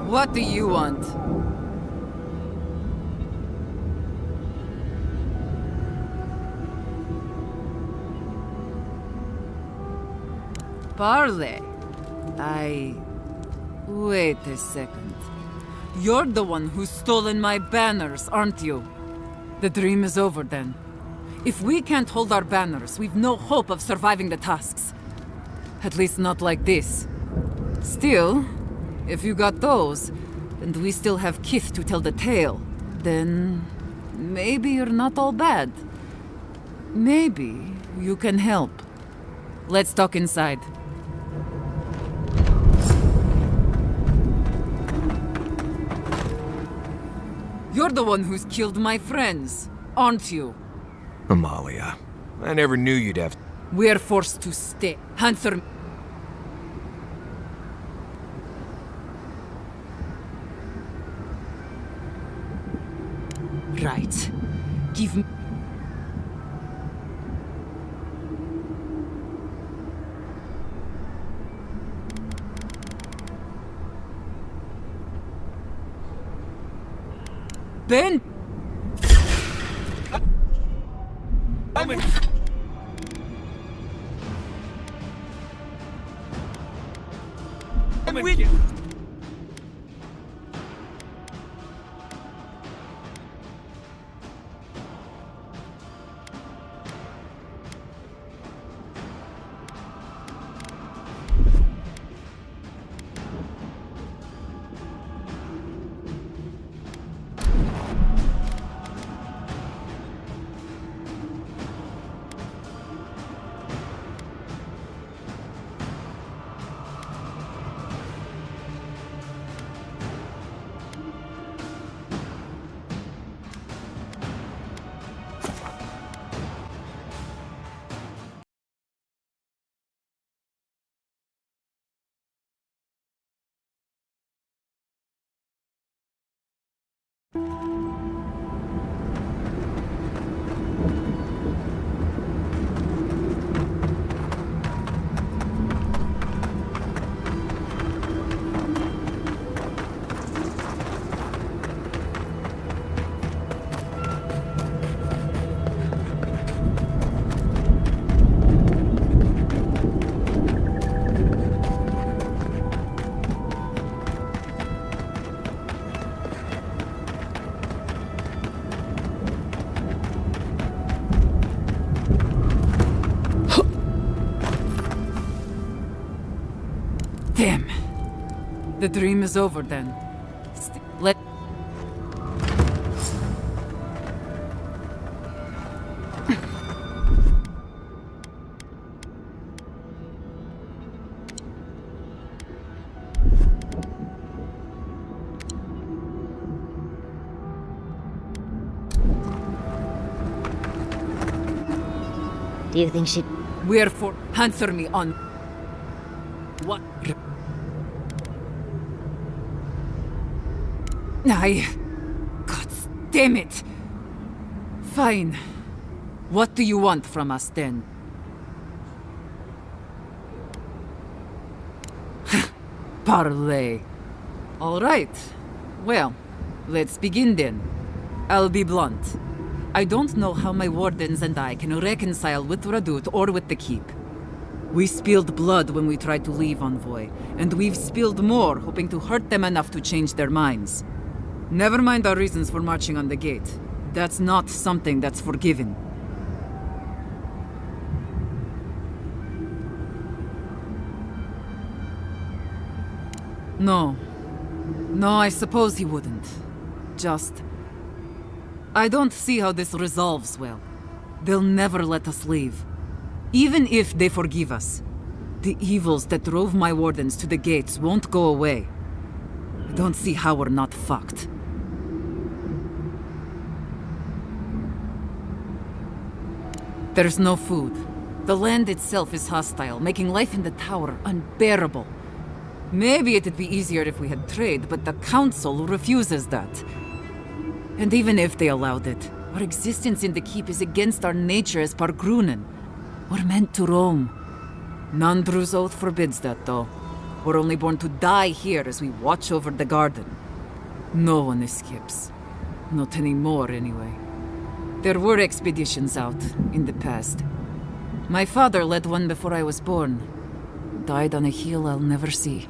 What do you want? Parley. Wait a second. You're the one who's stolen my banners, aren't you? The dream is over then. If we can't hold our banners, we've no hope of surviving the tasks. At least not like this. Still, if you got those, and we still have Kith to tell the tale, then maybe you're not all bad. Maybe you can help. Let's talk inside. You're the one who's killed my friends, aren't you? Amalia, I never knew you'd have... We're forced to stay. Answer me. Right. Give me... Ben! I'm with you. Damn. The dream is over then. Let... Do you think she... Wherefore, answer me on... What... God damn it! Fine. What do you want from us, then? Parley. All right. Well, let's begin then. I'll be blunt. I don't know how my wardens and I can reconcile with Radut or with the Keep. We spilled blood when we tried to leave Envoy, and we've spilled more hoping to hurt them enough to change their minds. Never mind our reasons for marching on the gate. That's not something that's forgiven. No. No, I suppose he wouldn't. Just... I don't see how this resolves well. They'll never let us leave. Even if they forgive us, the evils that drove my wardens to the gates won't go away. I don't see how we're not fucked. There's no food. The land itself is hostile, making life in the tower unbearable. Maybe it'd be easier if we had trade, but the Council refuses that. And even if they allowed it, our existence in the Keep is against our nature as Pargrunen. We're meant to roam. Nandru's oath forbids that, though. We're only born to die here as we watch over the garden. No one escapes. Not anymore, anyway. There were expeditions out, in the past. My father led one before I was born. Died on a hill I'll never see.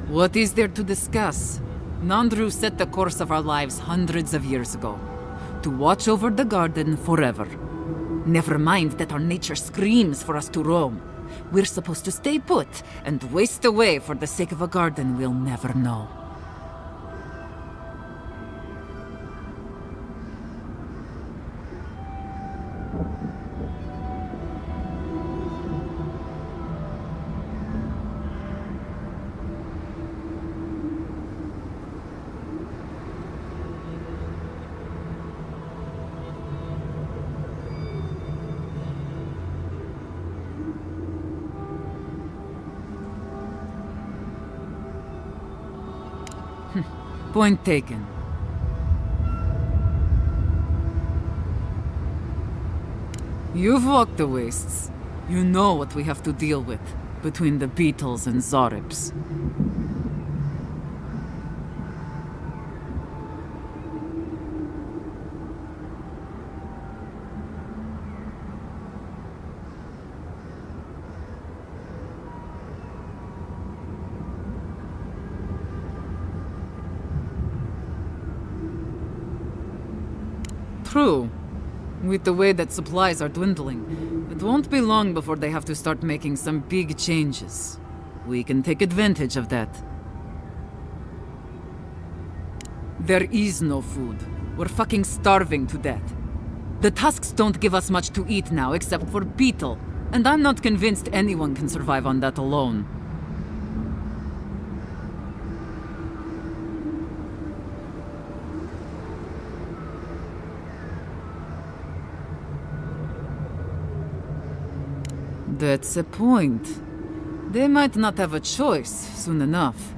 What is there to discuss? Nandru set the course of our lives hundreds of years ago. To watch over the garden forever. Never mind that our nature screams for us to roam. We're supposed to stay put and waste away for the sake of a garden we'll never know. Point taken. You've walked the wastes. You know what we have to deal with between the beetles and Zarips. True. With the way that supplies are dwindling, it won't be long before they have to start making some big changes. We can take advantage of that. There is no food. We're fucking starving to death. The tusks don't give us much to eat now except for beetle, and I'm not convinced anyone can survive on that alone. That's a point. They might not have a choice soon enough.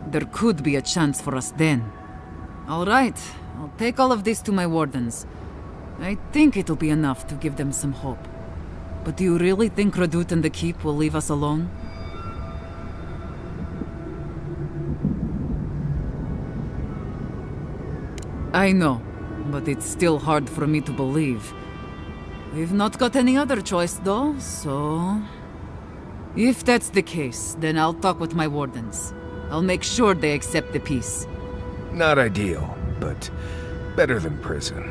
There could be a chance for us then. All right, I'll take all of this to my wardens. I think it'll be enough to give them some hope. But do you really think Radut and the Keep will leave us alone? I know, but it's still hard for me to believe. We've not got any other choice, though, so... If that's the case, then I'll talk with my wardens. I'll make sure they accept the peace. Not ideal, but better than prison.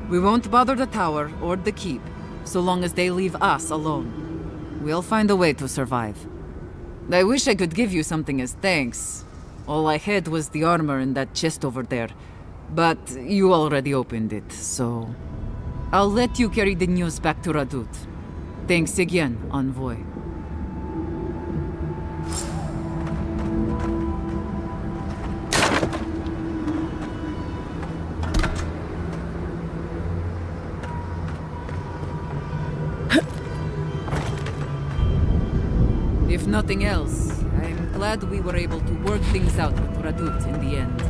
We won't bother the tower or the keep, so long as they leave us alone. We'll find a way to survive. I wish I could give you something as thanks. All I had was the armor in that chest over there, but you already opened it, so... I'll let you carry the news back to Radut. Thanks again, Envoy. If nothing else, I'm glad we were able to work things out with Radut in the end.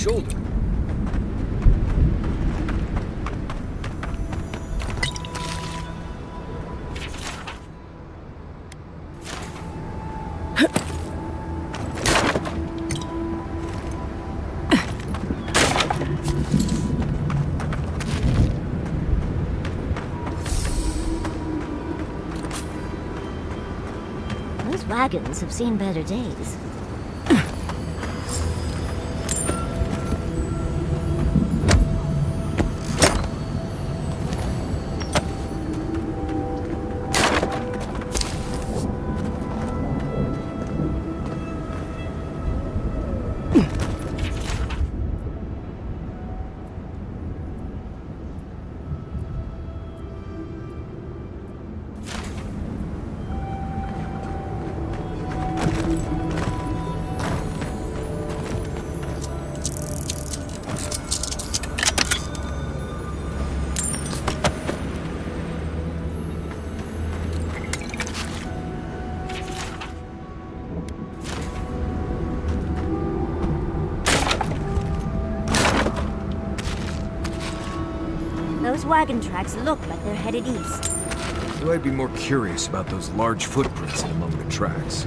shoulder. Those wagons have seen better days. Those wagon tracks look like they're headed east. Well, I'd be more curious about those large footprints among the tracks.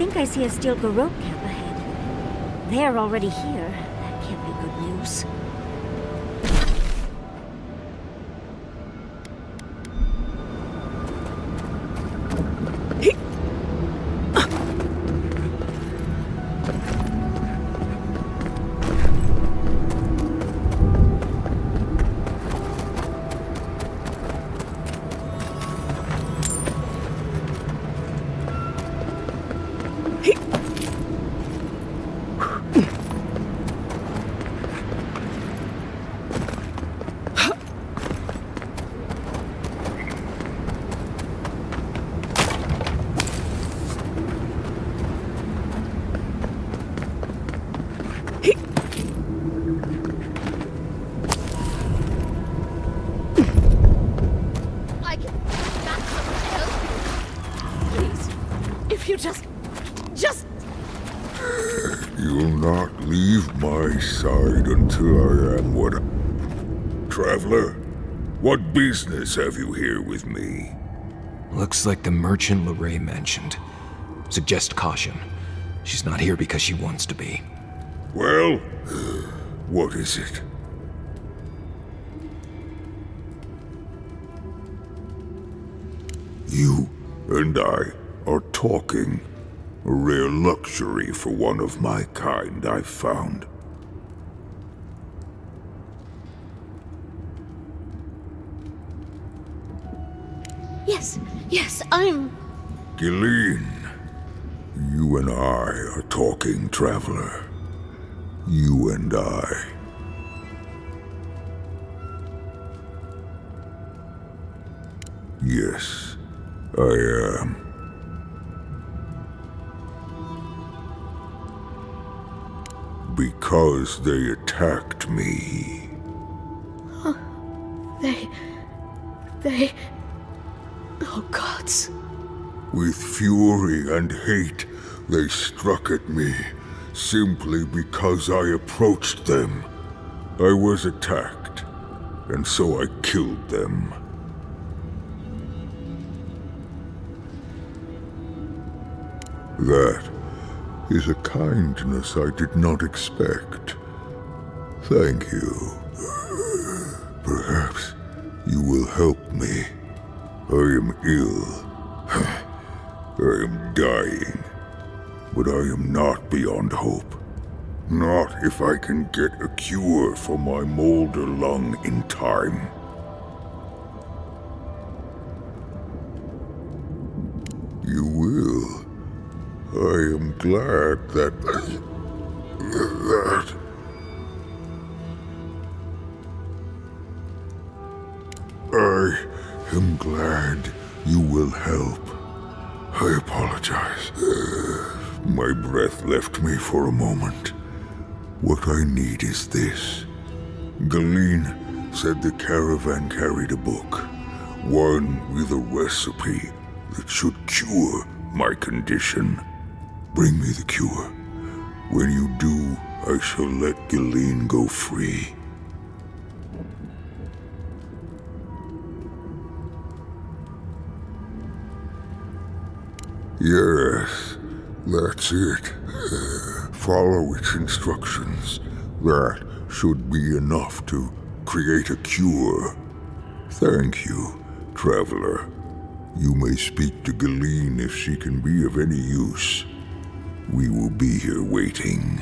think I see a steel Garrote camp ahead. They're already here. That can't be good news. You'll not leave my side until I am what... Traveler, what business have you here with me? Looks like the merchant Lorraine mentioned. Suggest caution. She's not here because she wants to be. Well, what is it? You and I are talking. A rare luxury for one of my kind, I've found. Yes, I'm... Gilleen, you and I are talking, Traveler. You and I. Yes, I am. Because they attacked me. They... Oh, gods. With fury and hate, they struck at me, simply because I approached them. I was attacked, and so I killed them. That is a kindness I did not expect. Thank you. Perhaps you will help me. I am ill. I am dying. But I am not beyond hope. Not if I can get a cure for my molder lung in time. You will. I am glad that... I am glad you will help. I apologize. My breath left me for a moment. What I need is this. Gilleen said the caravan carried a book. One with a recipe that should cure my condition. Bring me the cure. When you do, I shall let Gilleen go free. Yes, that's it. Follow its instructions. That should be enough to create a cure. Thank you, Traveler. You may speak to Gilleen if she can be of any use. We will be here waiting.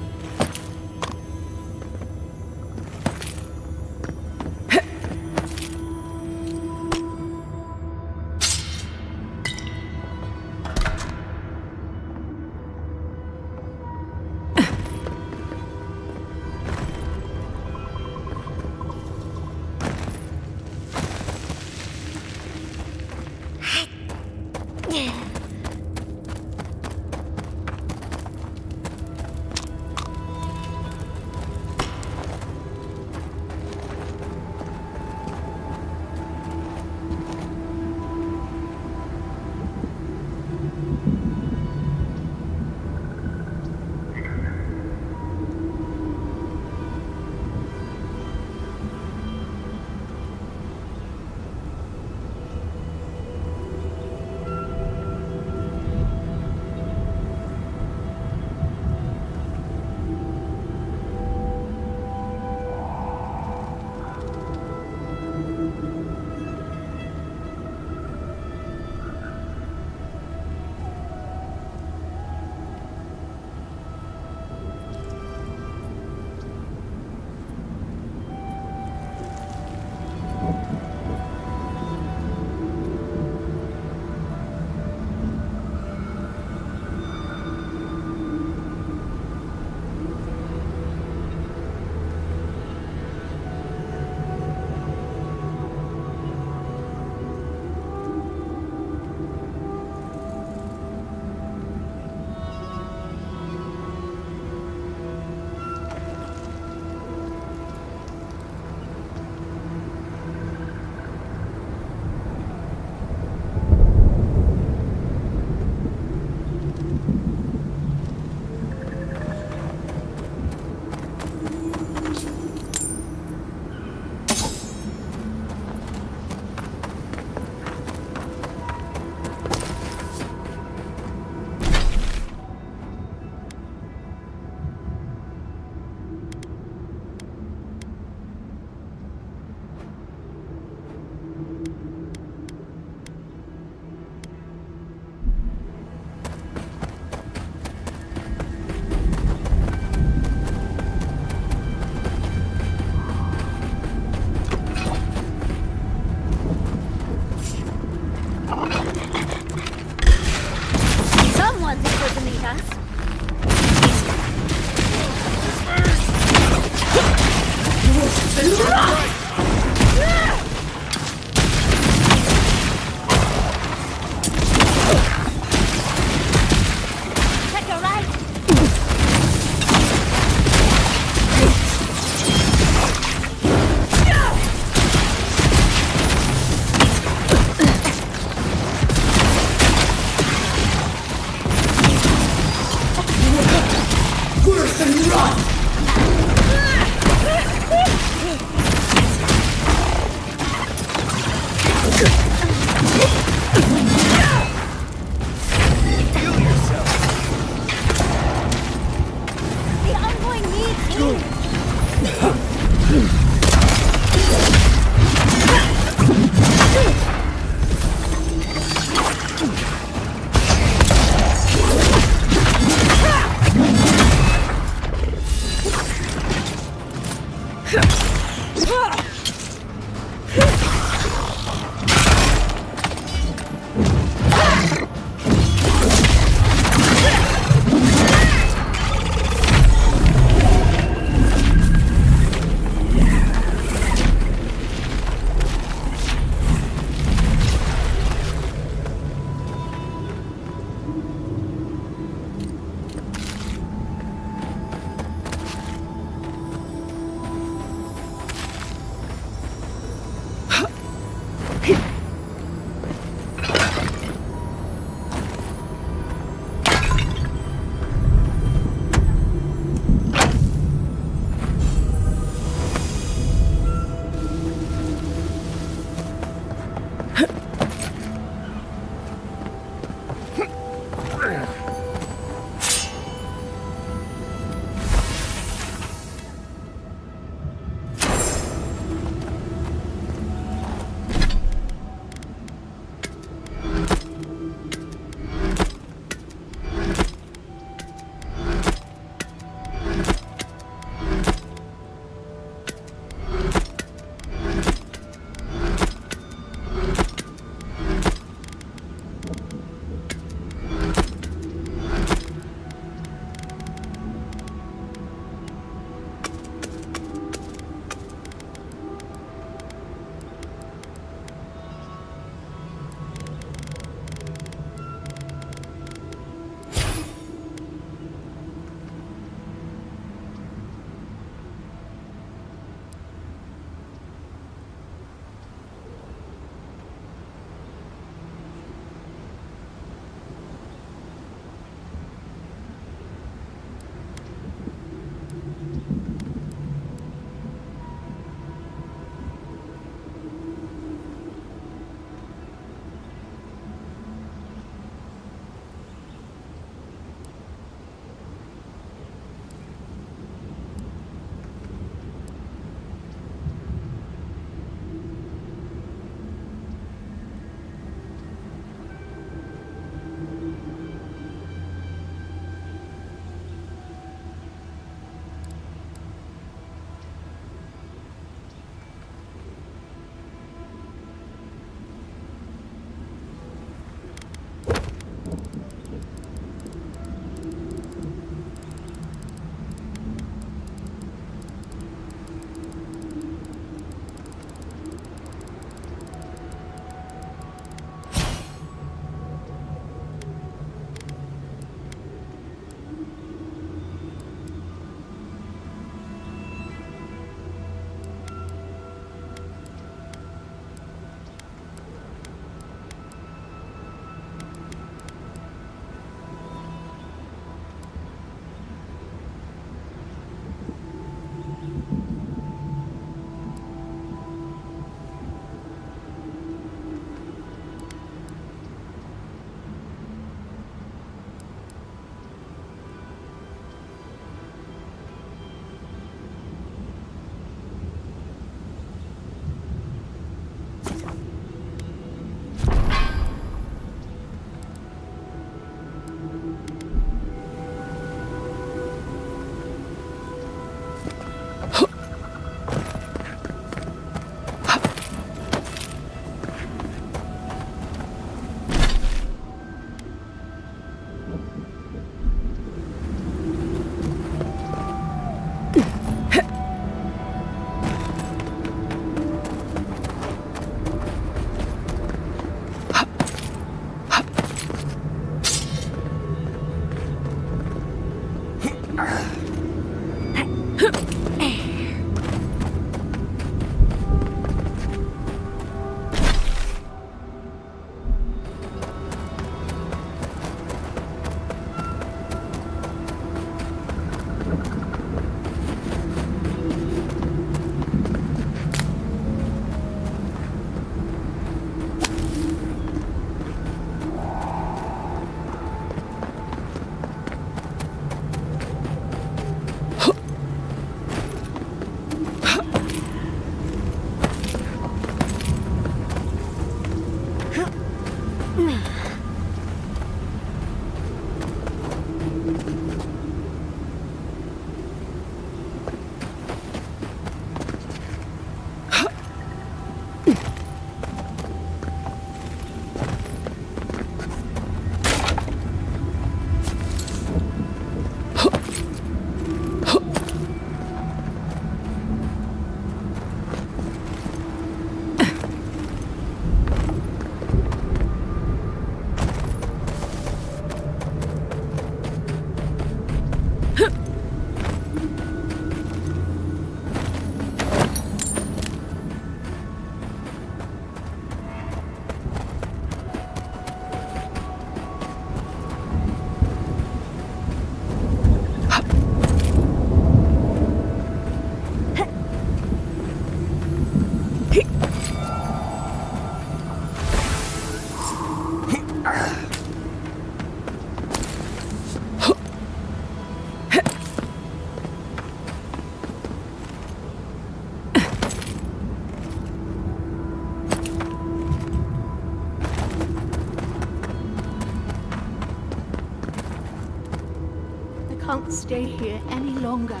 can't stay here any longer.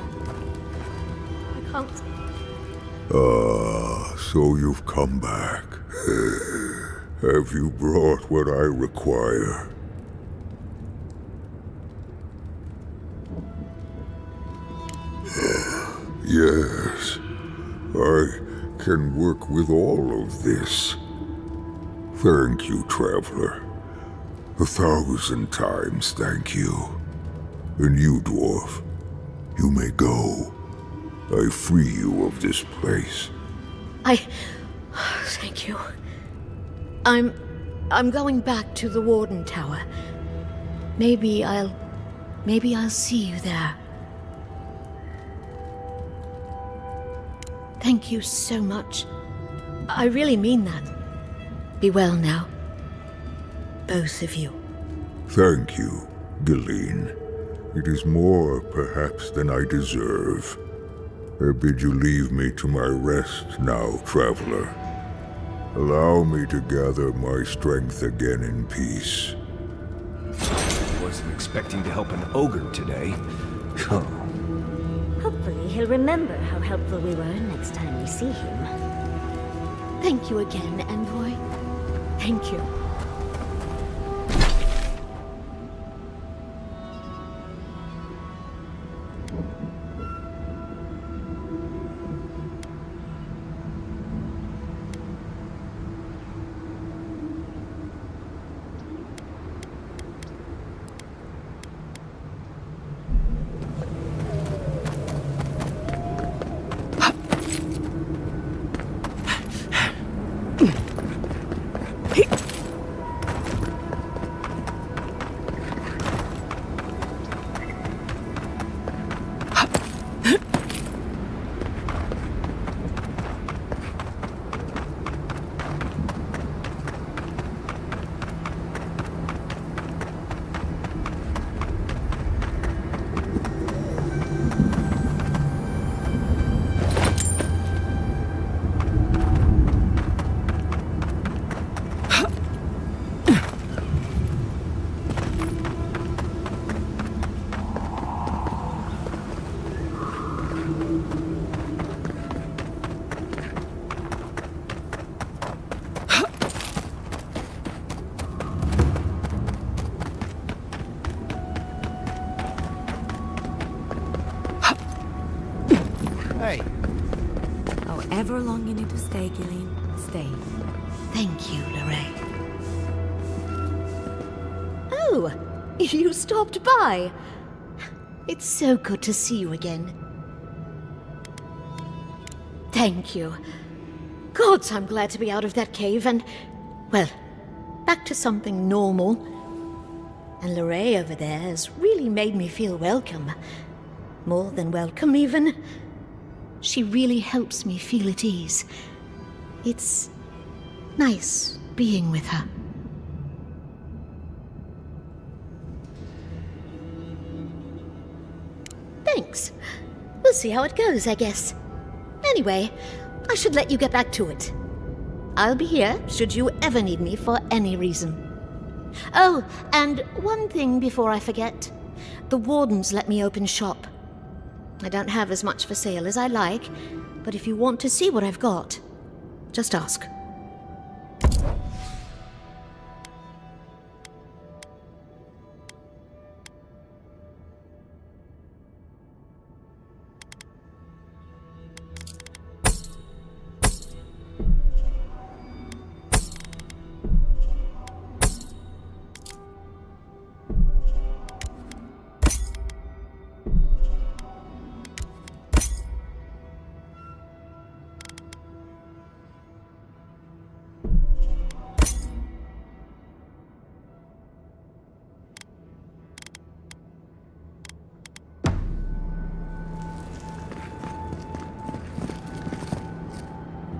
I can't. Ah, so you've come back. Have you brought what I require? Yes, I can work with all of this. Thank you, Traveler. 1,000 times thank you. And you, Dwarf, you may go. I free you of this place. Thank you. I'm going back to the Warden Tower. Maybe I'll see you there. Thank you so much. I really mean that. Be well now. Both of you. Thank you, Galeen. It is more, perhaps, than I deserve. I bid you leave me to my rest now, Traveler. Allow me to gather my strength again in peace. Wasn't expecting to help an ogre today. Oh. Hopefully he'll remember how helpful we were next time we see him. Thank you again, Envoy. Thank you. However long you need to stay, Galeen, stay. Thank you, Lorraine. Oh, you stopped by. It's so good to see you again. Thank you. Gods, I'm glad to be out of that cave and, well, back to something normal. And Lorraine over there has really made me feel welcome. More than welcome, even. She really helps me feel at ease. It's nice being with her. Thanks. We'll see how it goes, I guess. Anyway, I should let you get back to it. I'll be here should you ever need me for any reason. Oh, and one thing before I forget. The Wardens let me open shop. I don't have as much for sale as I like, but if you want to see what I've got, just ask.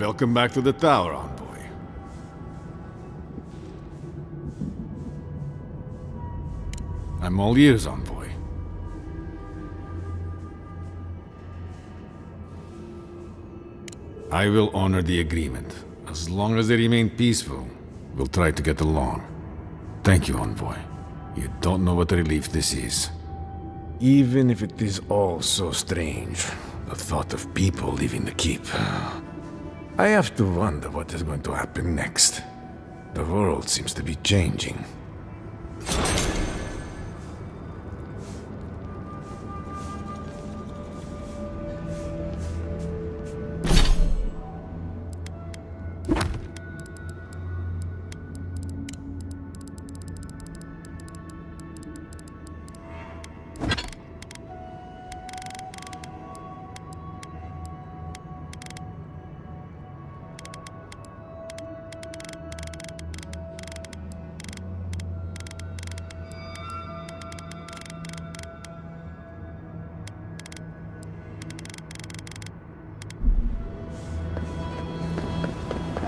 Welcome back to the tower, Envoy. I'm all ears, Envoy. I will honor the agreement. As long as they remain peaceful, we'll try to get along. Thank you, Envoy. You don't know what a relief this is. Even if it is all so strange, the thought of people leaving the keep. I have to wonder what is going to happen next. The world seems to be changing.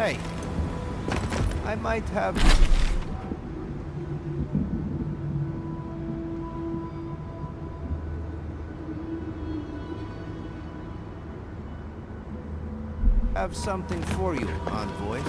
Hey, I might have... have something for you, envoy.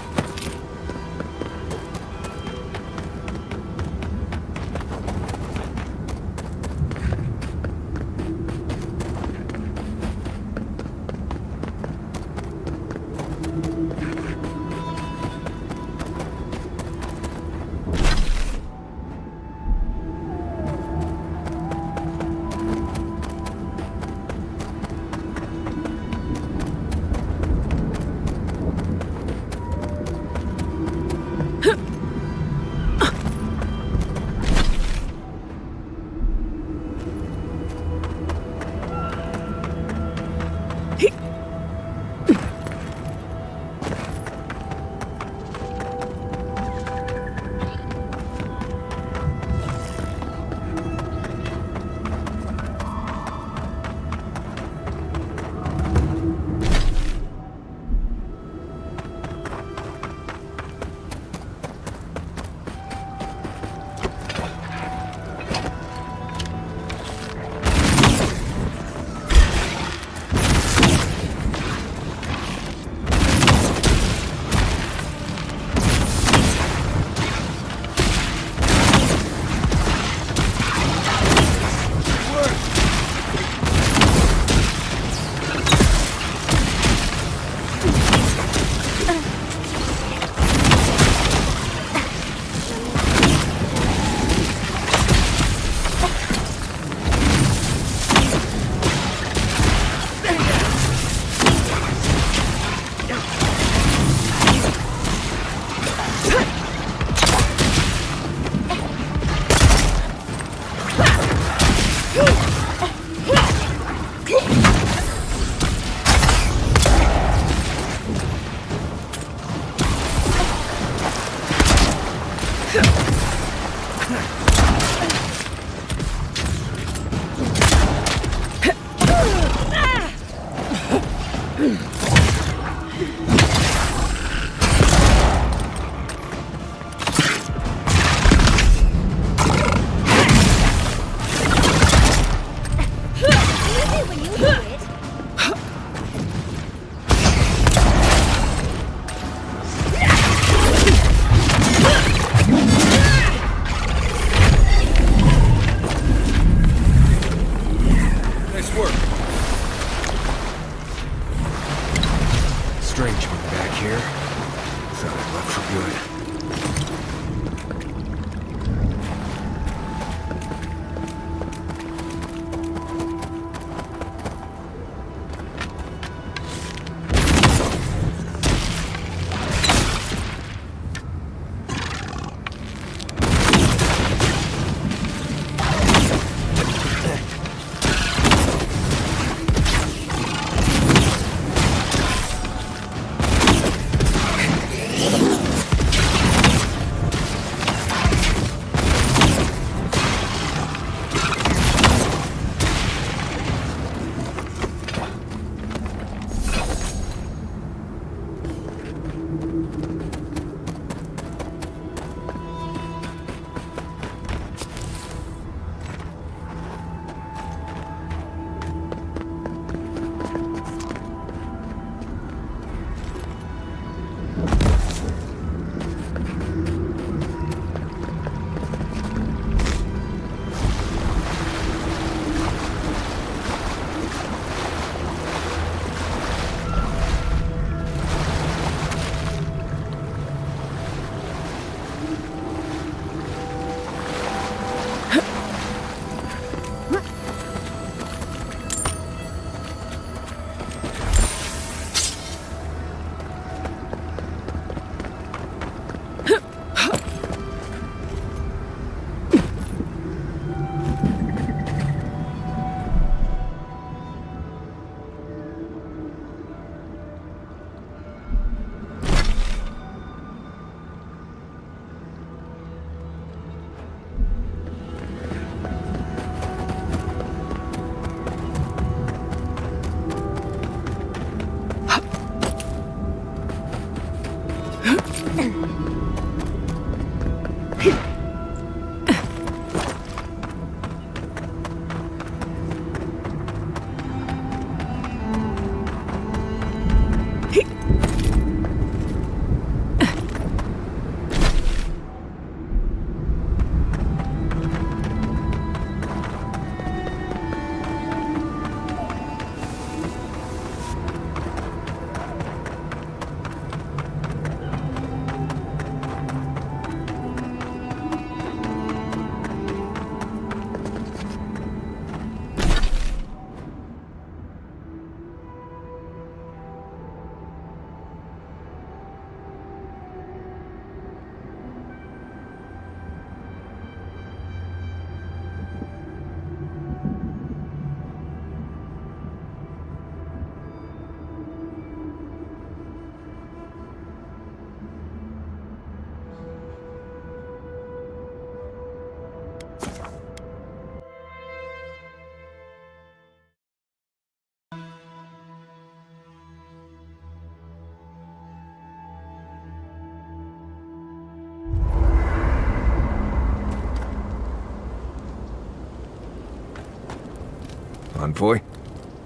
Envoy?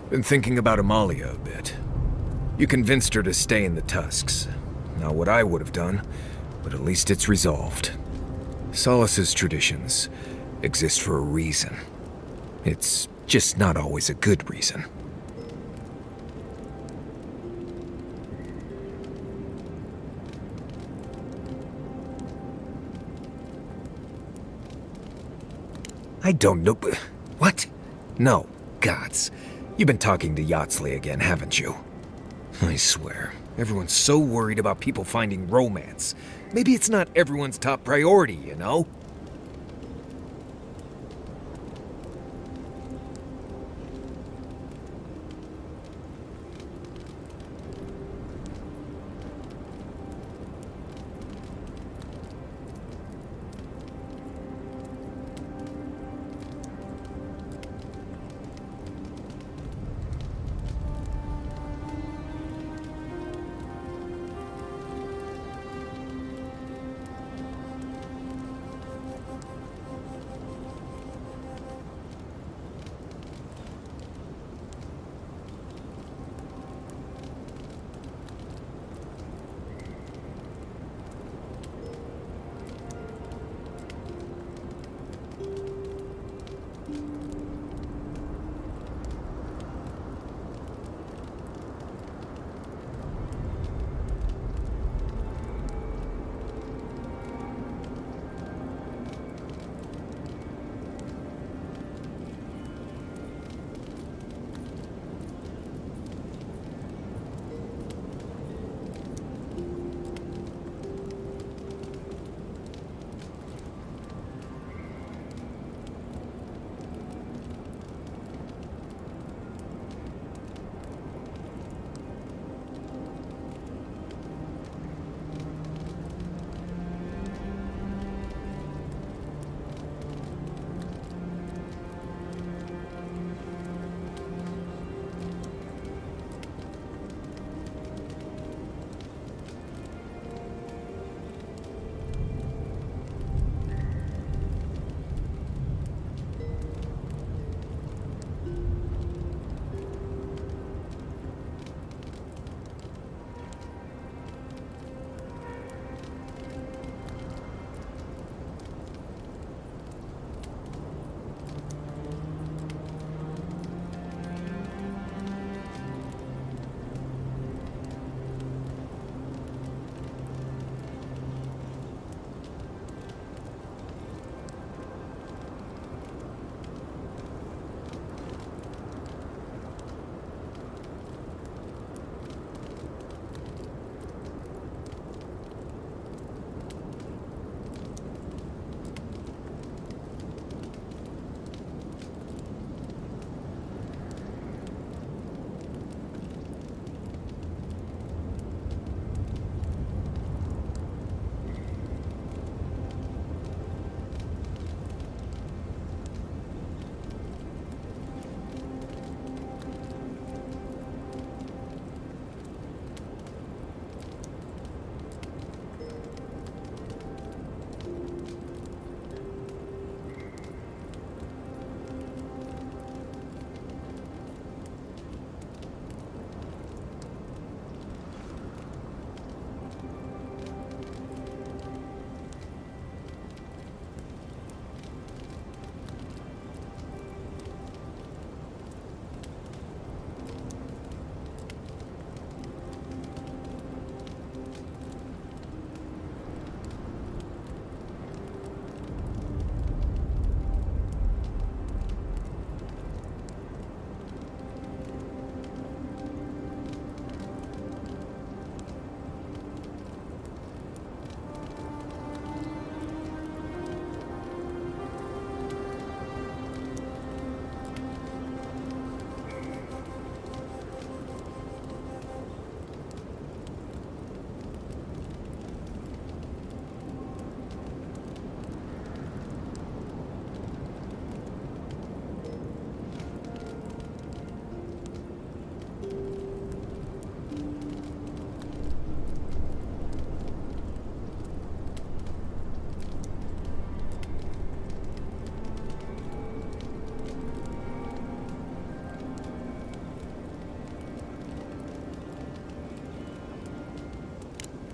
Been thinking about Amalia a bit. You convinced her to stay in the Tusks. Not what I would have done, but at least it's resolved. Solis's traditions exist for a reason. It's just not always a good reason. I don't know. What? No. Gods. You've been talking to Yatsley again, haven't you? I swear, everyone's so worried about people finding romance. Maybe it's not everyone's top priority, you know?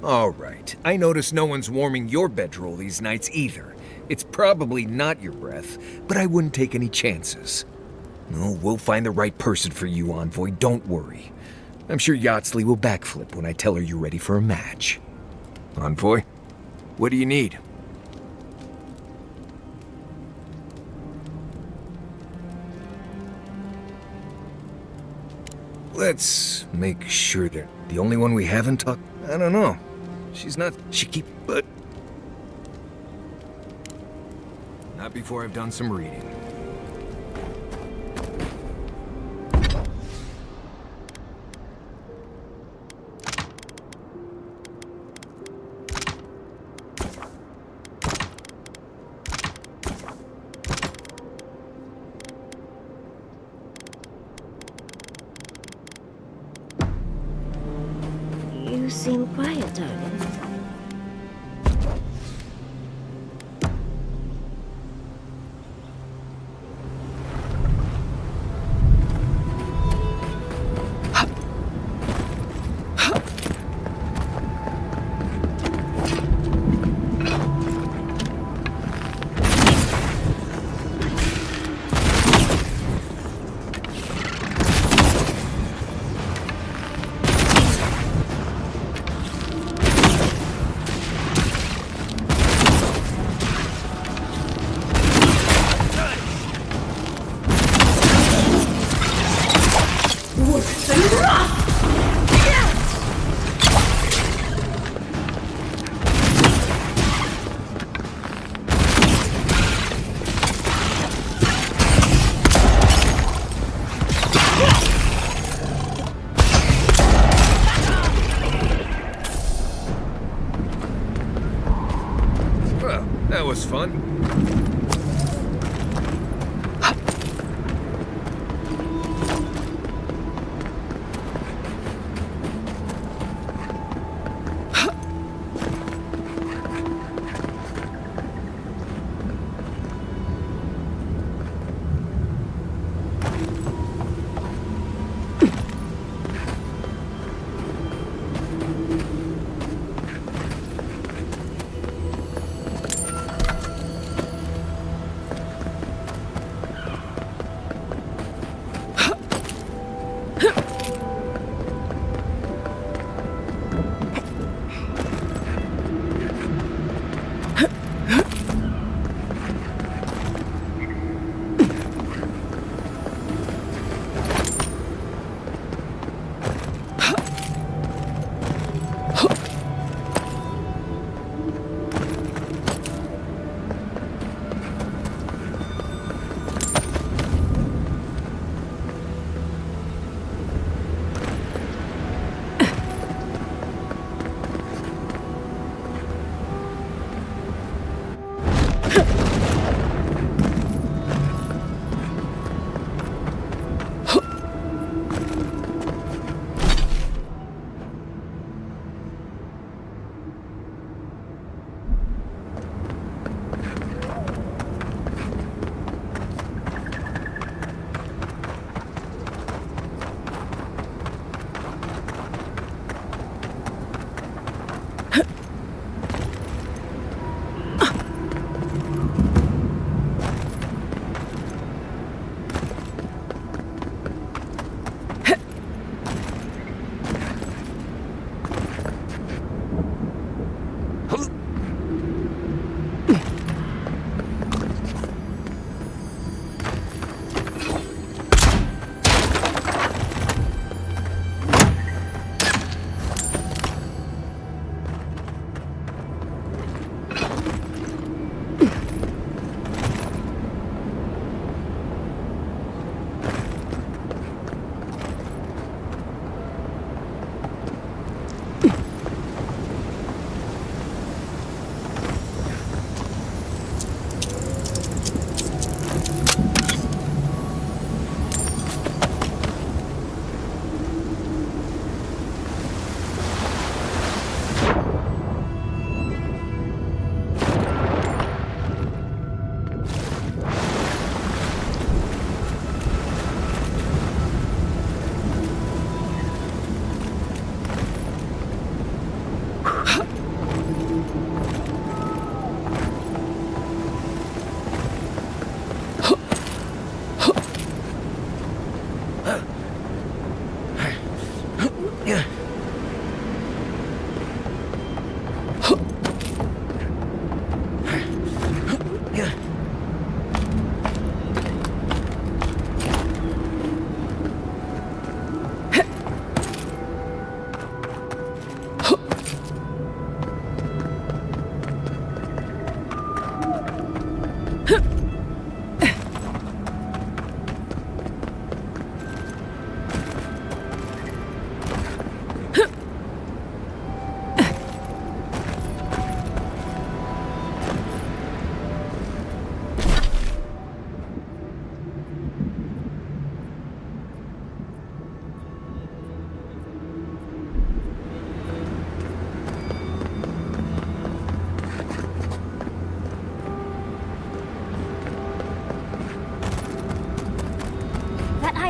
All right. I notice no one's warming your bedroll these nights either. It's probably not your breath, but I wouldn't take any chances. No, we'll find the right person for you, Envoy, don't worry. I'm sure Yatsley will backflip when I tell her you're ready for a match. Envoy, what do you need? Let's make sure that the only one we haven't talked... I don't know. She's not... But... Not before I've done some reading. You seem quiet, darling. Well, that was fun.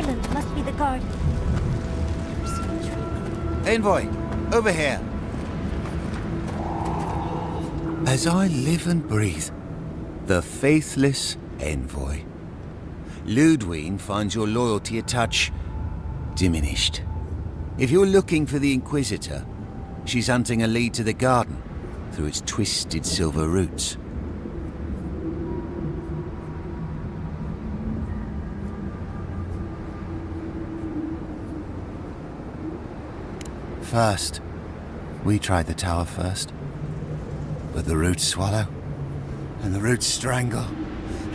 island must be the garden. Never seen a tree. Envoy, over here. As I live and breathe, the faithless envoy. Ludwine finds your loyalty a touch diminished. If you're looking for the Inquisitor, she's hunting a lead to the garden through its twisted silver roots. First, we tried the tower first. But the roots swallow, and the roots strangle,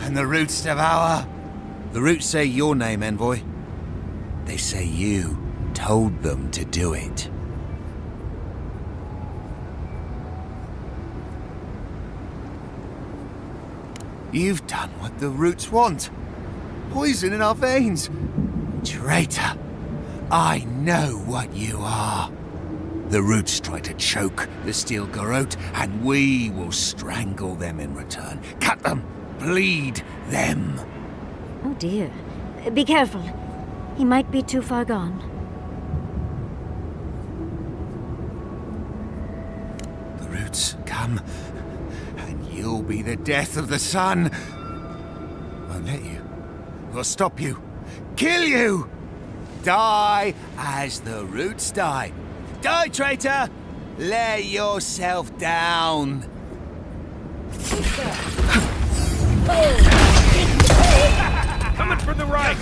and the roots devour. The roots say your name, Envoy. They say you told them to do it. You've done what the roots want. Poison in our veins. Traitor, I know what you are. The roots try to choke the steel garrote, and we will strangle them in return. Cut them, bleed them. Oh dear. Be careful. He might be too far gone. The roots come, and you'll be the death of the sun. Won't let you. We'll stop you. Kill you! Die as the roots die. Die, traitor! Lay yourself down. Coming for the right!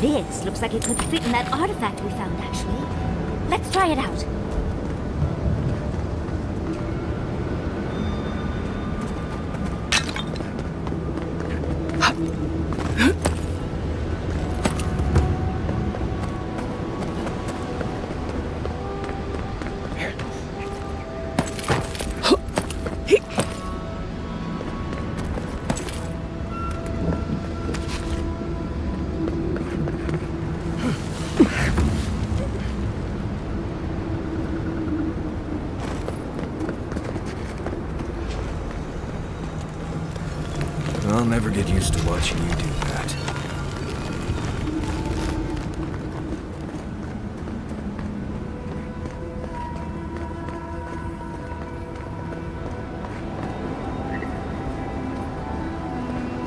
This looks like it could fit in that artifact we found, actually. Let's try it out. I'll never get used to watching you do that.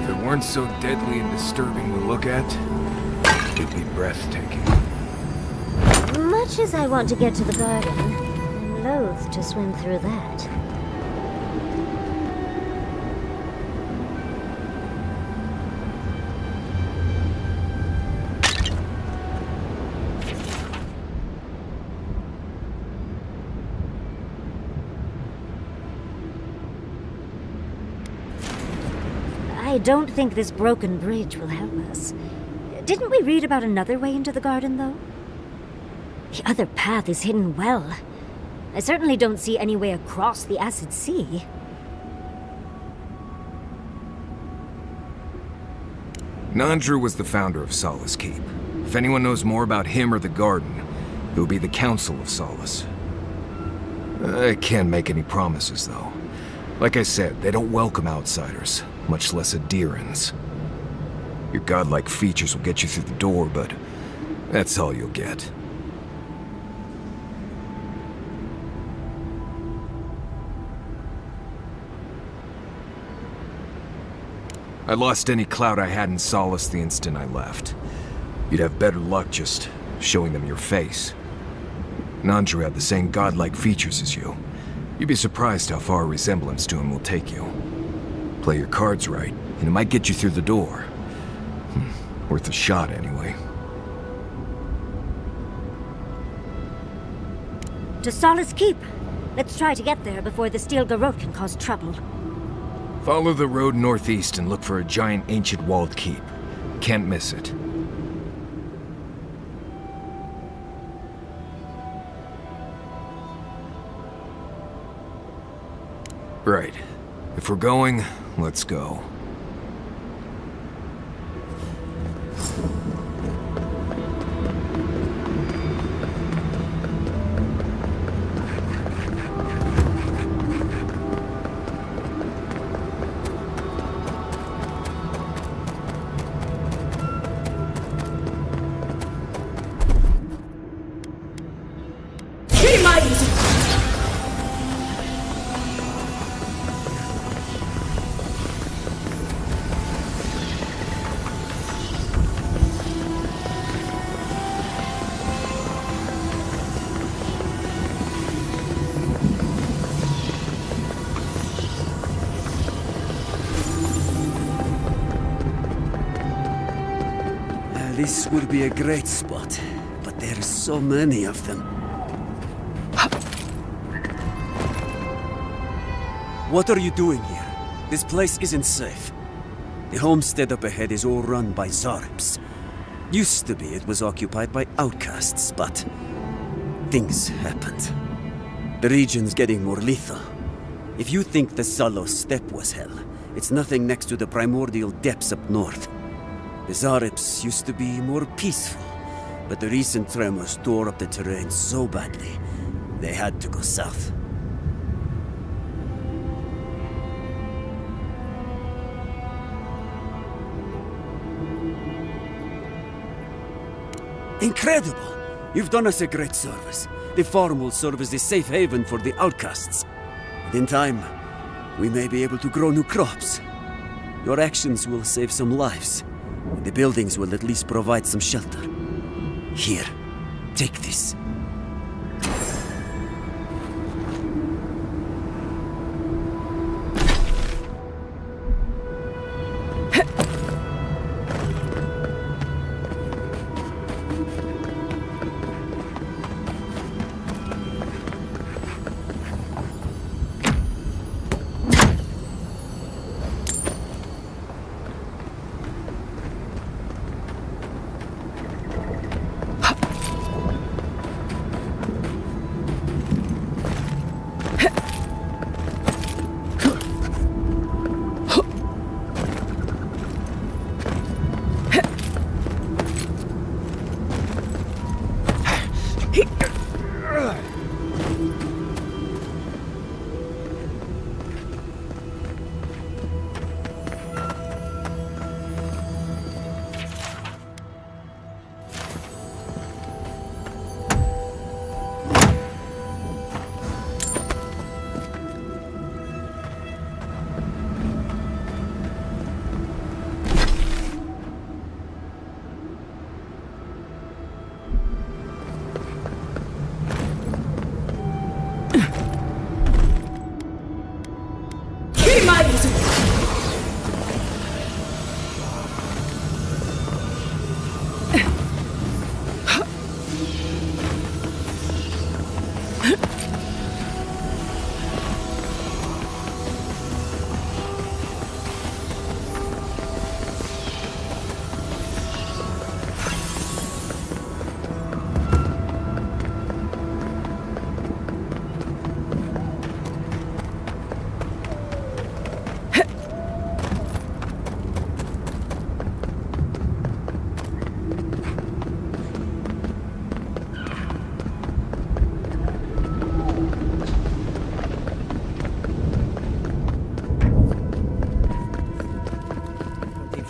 If it weren't so deadly and disturbing to look at, it'd be breathtaking. Much as I want to get to the garden, I'm loath to swim through that. I don't think this broken bridge will help us. Didn't we read about another way into the garden, though? The other path is hidden well. I certainly don't see any way across the Acid Sea. Nandru was the founder of Solace Keep. If anyone knows more about him or the garden, it would be the Council of Solace. I can't make any promises, though. Like I said, they don't welcome outsiders, much less Adherans. Your godlike features will get you through the door, but that's all you'll get. I lost any clout I had in Solace the instant I left. You'd have better luck just showing them your face. Nandru had the same godlike features as you. You'd be surprised how far a resemblance to him will take you. Play your cards right, and it might get you through the door. Worth a shot, anyway. To Solace Keep. Let's try to get there before the Steel Garrote can cause trouble. Follow the road northeast and look for a giant ancient walled keep. Can't miss it. Right. If we're going, let's go. This would be a great spot, but there are so many of them. What are you doing here? This place isn't safe. The homestead up ahead is all run by Zarips. Used to be it was occupied by outcasts, but things happened. The region's getting more lethal. If you think the Salo Steppe was hell, it's nothing next to the primordial depths up north. The Zarips used to be more peaceful, but the recent tremors tore up the terrain so badly, they had to go south. Incredible! You've done us a great service. The farm will serve as a safe haven for the outcasts. And in time, we may be able to grow new crops. Your actions will save some lives. The buildings will at least provide some shelter. Here, take this.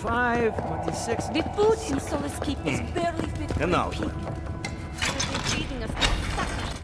25, 26... The food in Solace Keep is barely fit for And now, people. They're feeding us like suckers.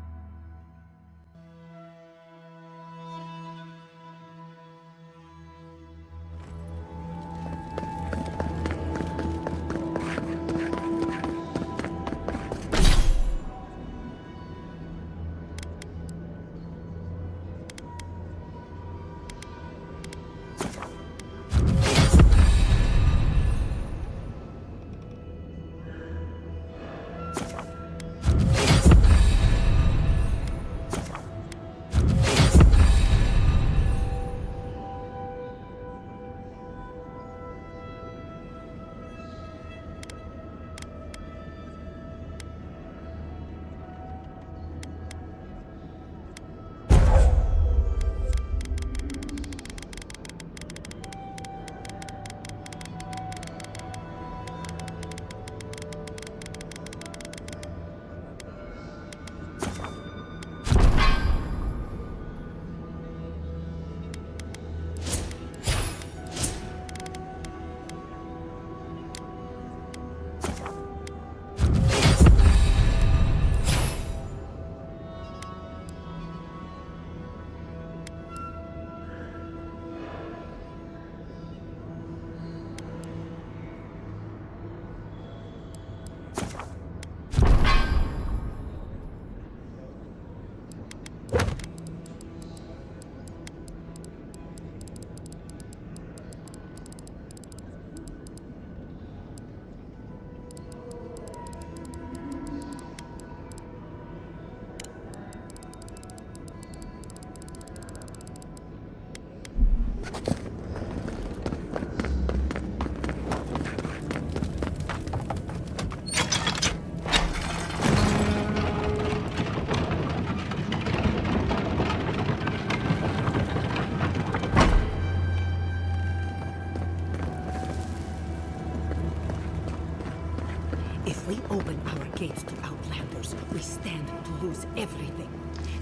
If we open our gates to Outlanders, we stand to lose everything.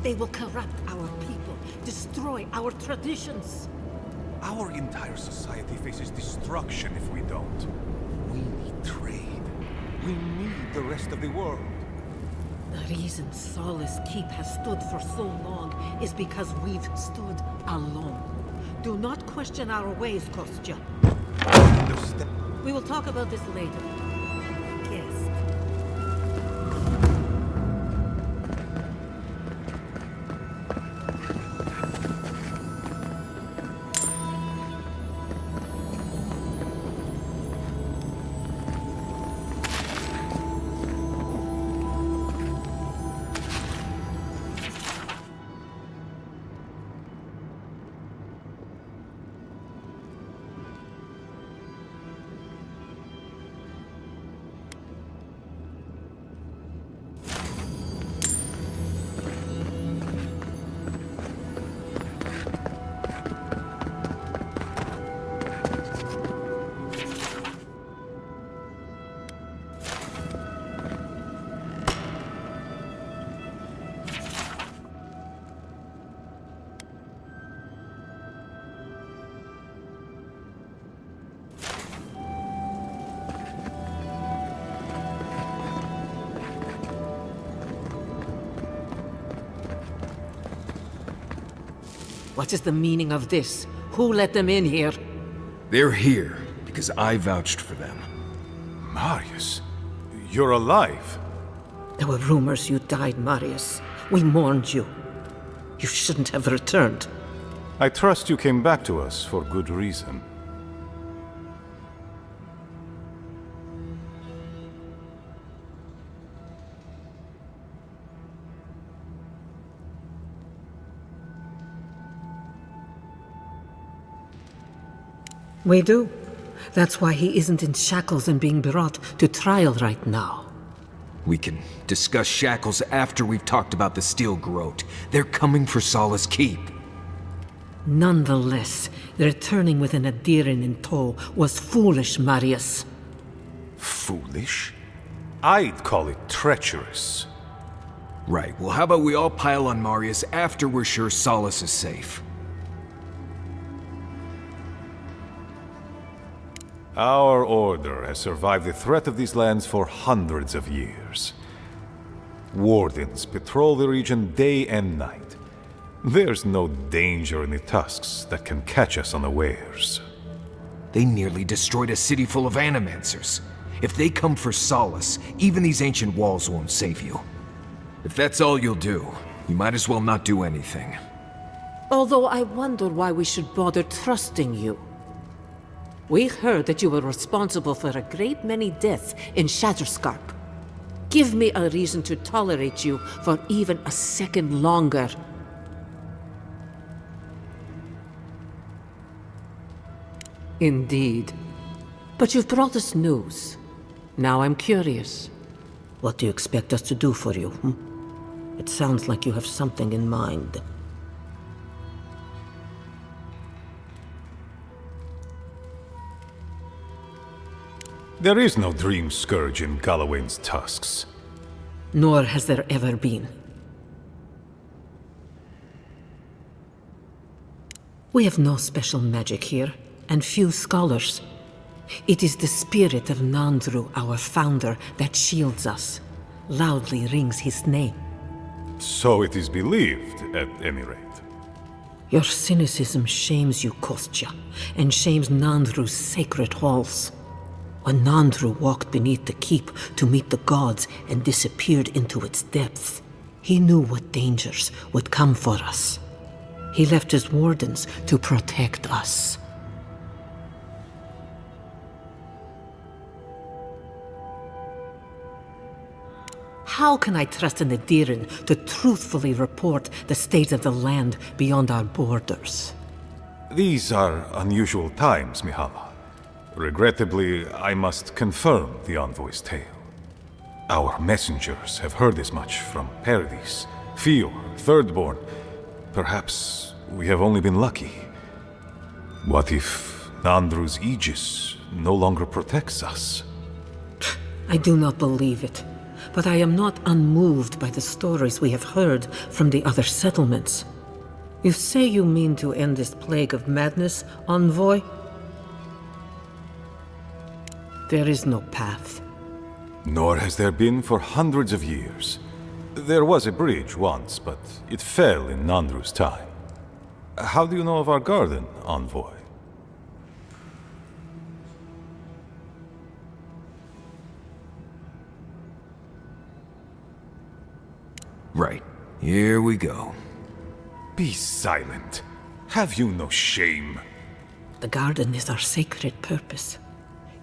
They will corrupt our people, destroy our traditions. Our entire society faces destruction if we don't. We need trade. We need the rest of the world. The reason Solace Keep has stood for so long is because we've stood alone. Do not question our ways, Kostya. We will talk about this later. Yes. What is the meaning of this? Who let them in here? They're here because I vouched for them. Marius, you're alive. There were rumors you died, Marius. We mourned you. You shouldn't have returned. I trust you came back to us for good reason. We do. That's why he isn't in shackles and being brought to trial right now. We can discuss shackles after we've talked about the Steel Groat. They're coming for Solace Keep. Nonetheless, returning with an Adiran in tow was foolish, Marius. Foolish? I'd call it treacherous. Right, well how about we all pile on Marius after we're sure Solace is safe? Our order has survived the threat of these lands for hundreds of years. Wardens patrol the region day and night. There's no danger in the tusks that can catch us unawares. They nearly destroyed a city full of animancers. If they come for solace, even these ancient walls won't save you. If that's all you'll do, you might as well not do anything. Although I wonder why we should bother trusting you. We heard that you were responsible for a great many deaths in Shatterscarp. Give me a reason to tolerate you for even a second longer. Indeed. But you've brought us news. Now I'm curious. What do you expect us to do for you? It sounds like you have something in mind. There is no dream scourge in Galawain's tusks. Nor has there ever been. We have no special magic here, and few scholars. It is the spirit of Nandru, our founder, that shields us. Loudly rings his name. So it is believed, at any rate. Your cynicism shames you, Kostya, and shames Nandru's sacred halls. When Nandru walked beneath the keep to meet the gods and disappeared into its depths, he knew what dangers would come for us. He left his wardens to protect us. How can I trust an Adiran to truthfully report the state of the land beyond our borders? These are unusual times, Mihala. Regrettably, I must confirm the envoy's tale. Our messengers have heard as much from Paradis, Fior, Thirdborn. Perhaps we have only been lucky. What if Nandru's aegis no longer protects us? I do not believe it, but I am not unmoved by the stories we have heard from the other settlements. You say you mean to end this plague of madness, envoy? There is no path. Nor has there been for hundreds of years. There was a bridge once, but it fell in Nandru's time. How do you know of our garden, envoy? Right. Here we go. Be silent. Have you no shame? The garden is our sacred purpose.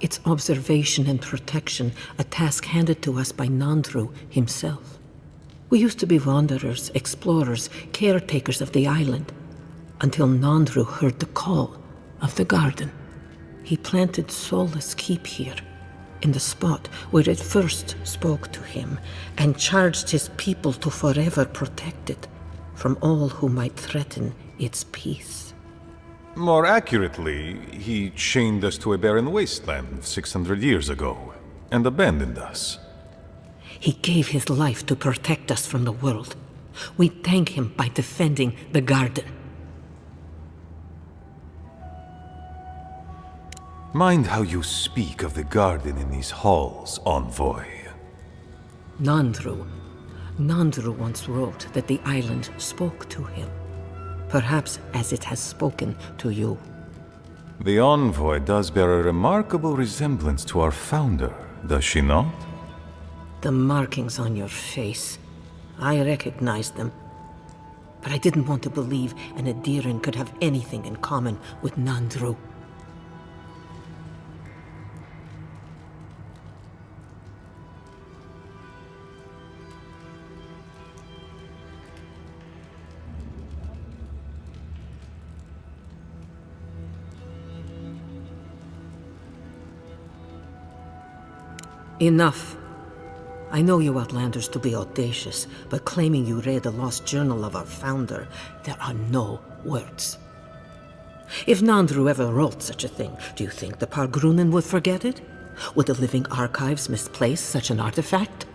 Its observation and protection, a task handed to us by Nandru himself. We used to be wanderers, explorers, caretakers of the island, until Nandru heard the call of the garden. He planted Solace Keep here, in the spot where it first spoke to him, and charged his people to forever protect it from all who might threaten its peace. More accurately, he chained us to a barren wasteland 600 years ago, and abandoned us. He gave his life to protect us from the world. We thank him by defending the garden. Mind how you speak of the garden in these halls, envoy. Nandru once wrote that the island spoke to him. Perhaps as it has spoken to you. The envoy does bear a remarkable resemblance to our founder, does she not? The markings on your face. I recognized them. But I didn't want to believe an Adiran could have anything in common with Nandru. Enough. I know you outlanders to be audacious, but claiming you read the lost journal of our founder, there are no words. If Nandru ever wrote such a thing, do you think the Pargrunen would forget it? Would the living archives misplace such an artifact?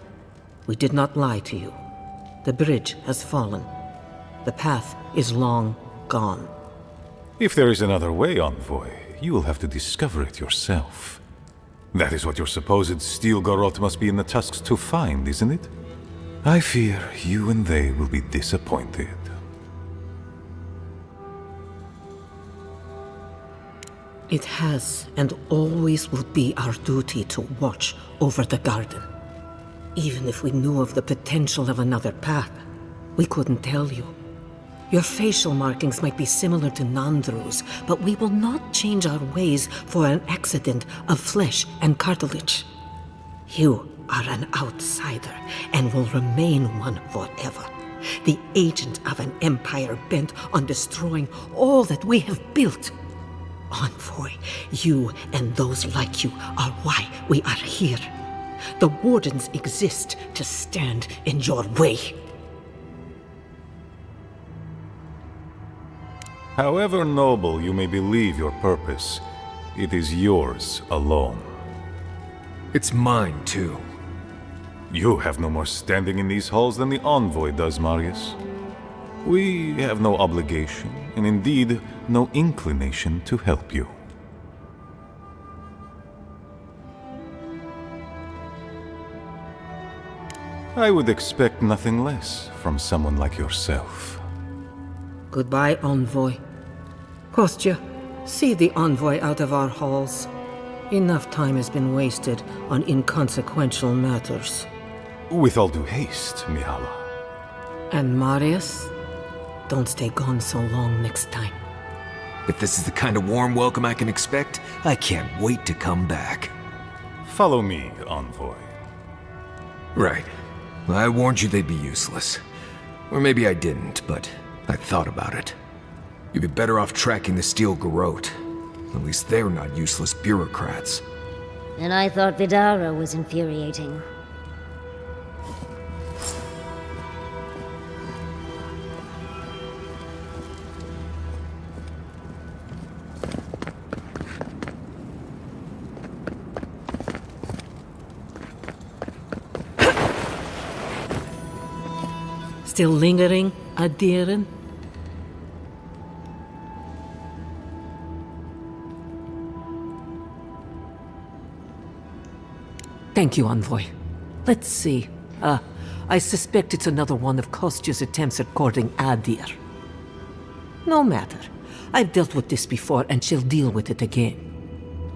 We did not lie to you. The bridge has fallen. The path is long gone. If there is another way, envoy, you will have to discover it yourself. That is what your supposed steel garrote must be in the tusks to find, isn't it? I fear you and they will be disappointed. It has and always will be our duty to watch over the garden. Even if we knew of the potential of another path, we couldn't tell you. Your facial markings might be similar to Nandru's, but we will not change our ways for an accident of flesh and cartilage. You are an outsider and will remain one forever. The agent of an empire bent on destroying all that we have built. Envoy, you and those like you are why we are here. The Wardens exist to stand in your way. However noble you may believe your purpose, it is yours alone. It's mine, too. You have no more standing in these halls than the Envoy does, Marius. We have no obligation, and indeed, no inclination to help you. I would expect nothing less from someone like yourself. Goodbye, Envoy. Kostya, see the Envoy out of our halls. Enough time has been wasted on inconsequential matters. With all due haste, Mihala. And Marius, don't stay gone so long next time. If this is the kind of warm welcome I can expect, I can't wait to come back. Follow me, Envoy. Right. I warned you they'd be useless. Or maybe I didn't, but I thought about it. You'd be better off tracking the steel garrote. At least they're not useless bureaucrats. And I thought Vidara was infuriating. Still lingering, Adiran? Thank you, Envoy. Let's see. I suspect it's another one of Kostya's attempts at courting Adir. No matter. I've dealt with this before and shall deal with it again.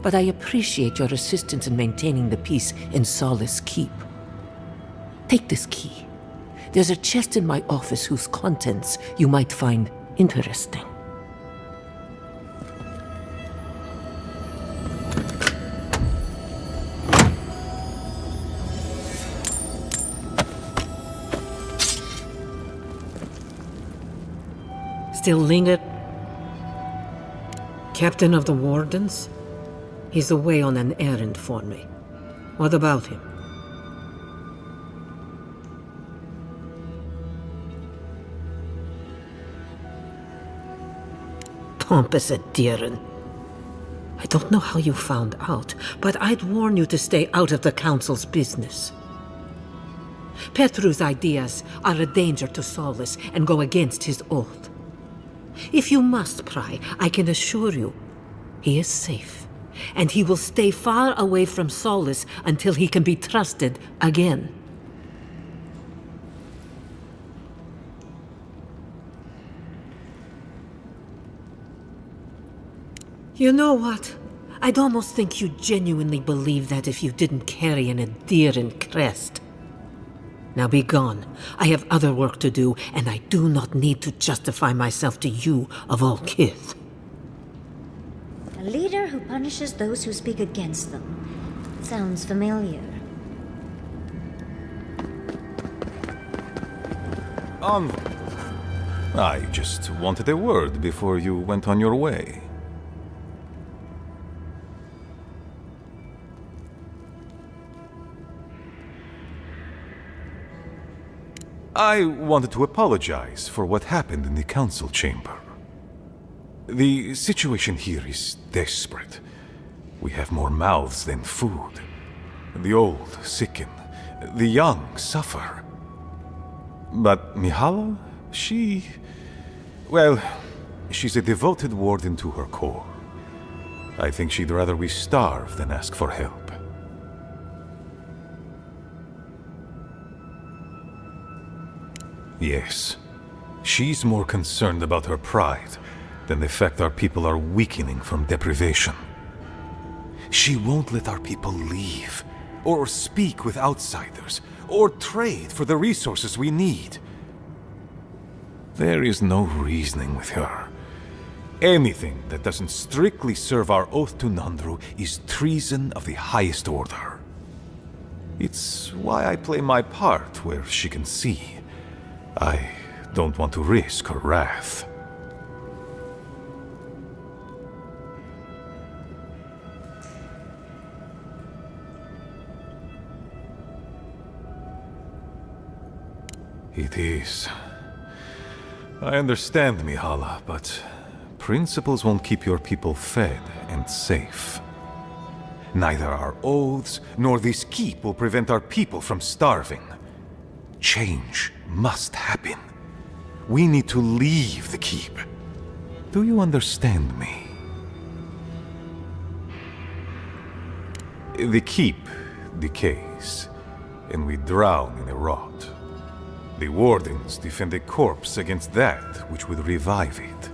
But I appreciate your assistance in maintaining the peace in Solace Keep. Take this key. There's a chest in my office whose contents you might find interesting. Still linger? Captain of the Wardens? He's away on an errand for me. What about him? Pompous Adiran. I don't know how you found out, but I'd warn you to stay out of the Council's business. Petru's ideas are a danger to Solace and go against his oath. If you must pry, I can assure you, he is safe, and he will stay far away from Solace until he can be trusted again. You know what? I'd almost think you genuinely believe that if you didn't carry an Adiran crest. Now be gone. I have other work to do, and I do not need to justify myself to you of all kith. A leader who punishes those who speak against them. Sounds familiar. I just wanted a word before you went on your way. I wanted to apologize for what happened in the council chamber. The situation here is desperate. We have more mouths than food. The old sicken, the young suffer. But Mihala, she's a devoted warden to her core. I think she'd rather we starve than ask for help. Yes, she's more concerned about her pride than the fact our people are weakening from deprivation. She won't let our people leave, or speak with outsiders, or trade for the resources we need. There is no reasoning with her. Anything that doesn't strictly serve our oath to Nandru is treason of the highest order. It's why I play my part where she can see. I don't want to risk her wrath. It is. I understand, Mihala, but principles won't keep your people fed and safe. Neither our oaths nor this keep will prevent our people from starving. Change must happen. We need to leave the keep. Do you understand me? The keep decays, and we drown in a rot. The wardens defend a corpse against that which would revive it.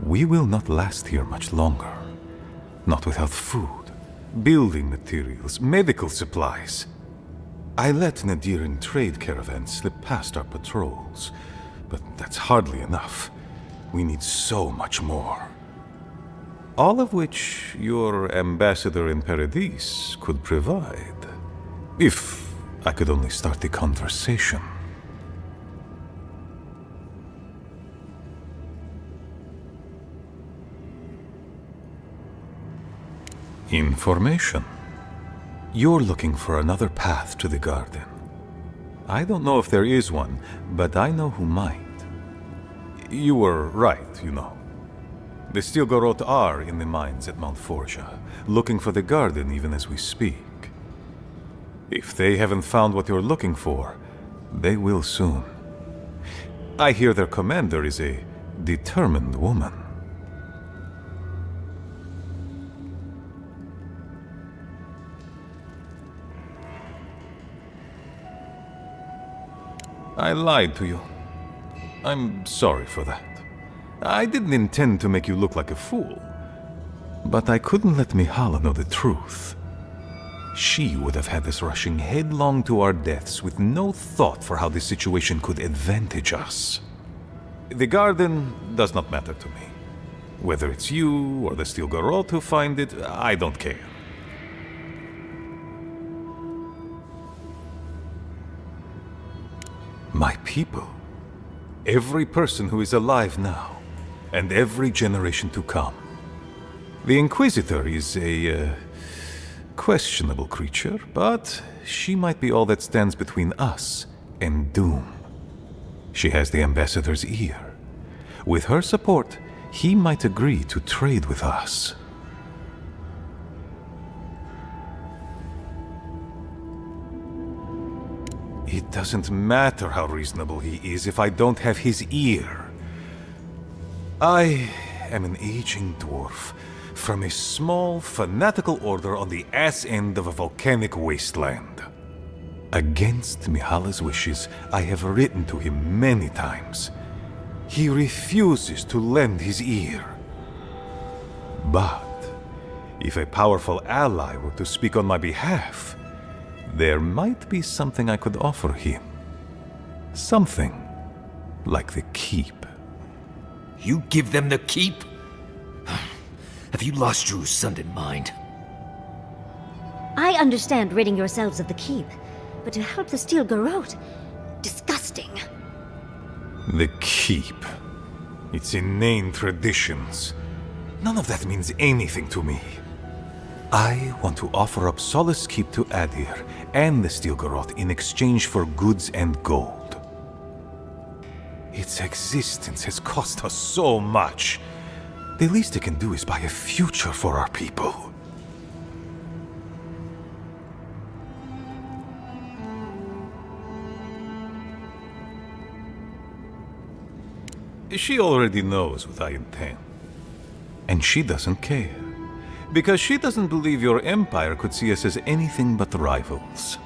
We will not last here much longer. Not without food, building materials, medical supplies. I let Nadiran trade caravans slip past our patrols, but that's hardly enough. We need so much more. All of which your ambassador in Paradis could provide. If I could only start the conversation. Information. You're looking for another path to the garden. I don't know if there is one, but I know who might. You were right, you know. The Stilgarot are in the mines at Mount Forja, looking for the garden even as we speak. If they haven't found what you're looking for, they will soon. I hear their commander is a determined woman. I lied to you. I'm sorry for that. I didn't intend to make you look like a fool. But I couldn't let Mihala know the truth. She would have had us rushing headlong to our deaths with no thought for how this situation could advantage us. The garden does not matter to me. Whether it's you or the Stilgarot who find it, I don't care. My people. Every person who is alive now, and every generation to come. The Inquisitor is a questionable creature, but she might be all that stands between us and doom. She has the Ambassador's ear. With her support, he might agree to trade with us. It doesn't matter how reasonable he is if I don't have his ear. I am an aging dwarf from a small, fanatical order on the ass end of a volcanic wasteland. Against Mihala's wishes, I have written to him many times. He refuses to lend his ear. But if a powerful ally were to speak on my behalf, there might be something I could offer him. Something like the keep. You give them the keep? Have you lost your sounding mind? I understand ridding yourselves of the keep, but to help the Stilgarot? Disgusting. The keep. Its inane traditions. None of that means anything to me. I want to offer up Solace Keep to Adir and the Stilgarot in exchange for goods and gold. Its existence has cost us so much. The least it can do is buy a future for our people. She already knows what I intend. And she doesn't care. Because she doesn't believe your empire could see us as anything but rivals.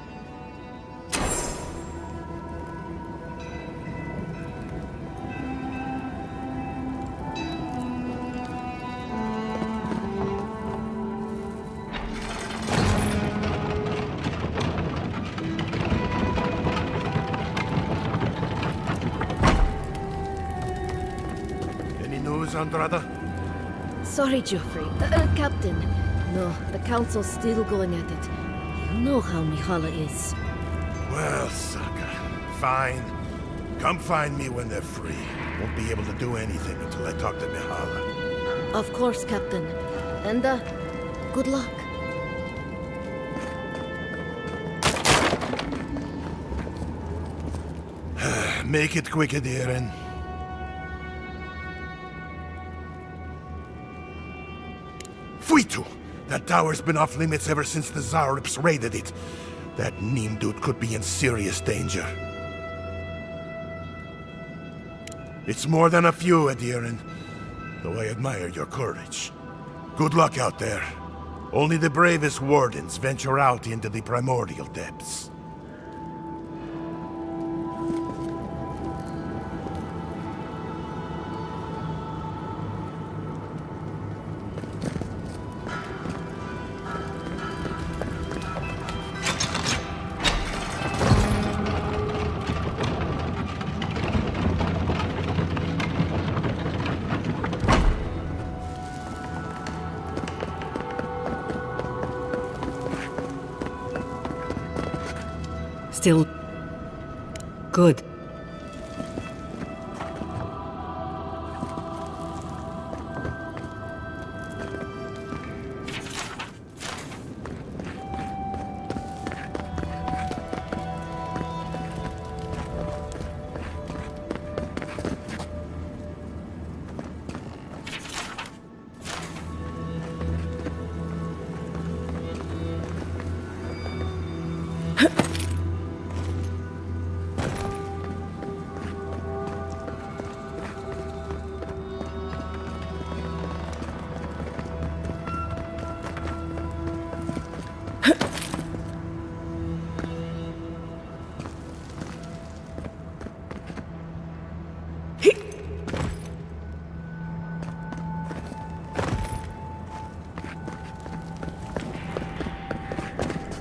Any news, Andrada? Sorry, Geoffrey. Captain. No, the Council's still going at it. You know how Mihala is. Well, sucker. Fine. Come find me when they're free. Won't be able to do anything until I talk to Mihala. Of course, Captain. And, good luck. Make it quick, Adiren. Fuitu! That tower's been off limits ever since the Zarips raided it. That Neem dude could be in serious danger. It's more than a few, Adiren. Though I admire your courage. Good luck out there. Only the bravest wardens venture out into the primordial depths. Still good.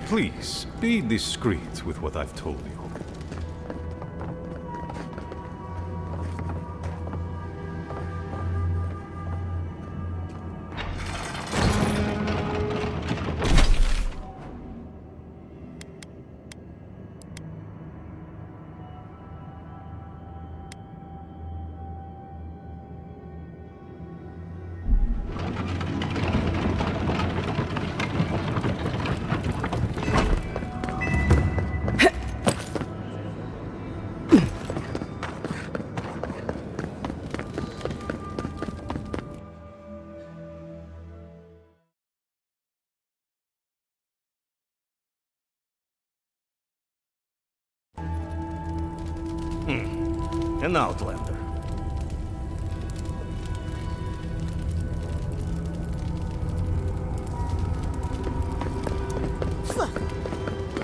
Please, be discreet with what I've told you. An outlander.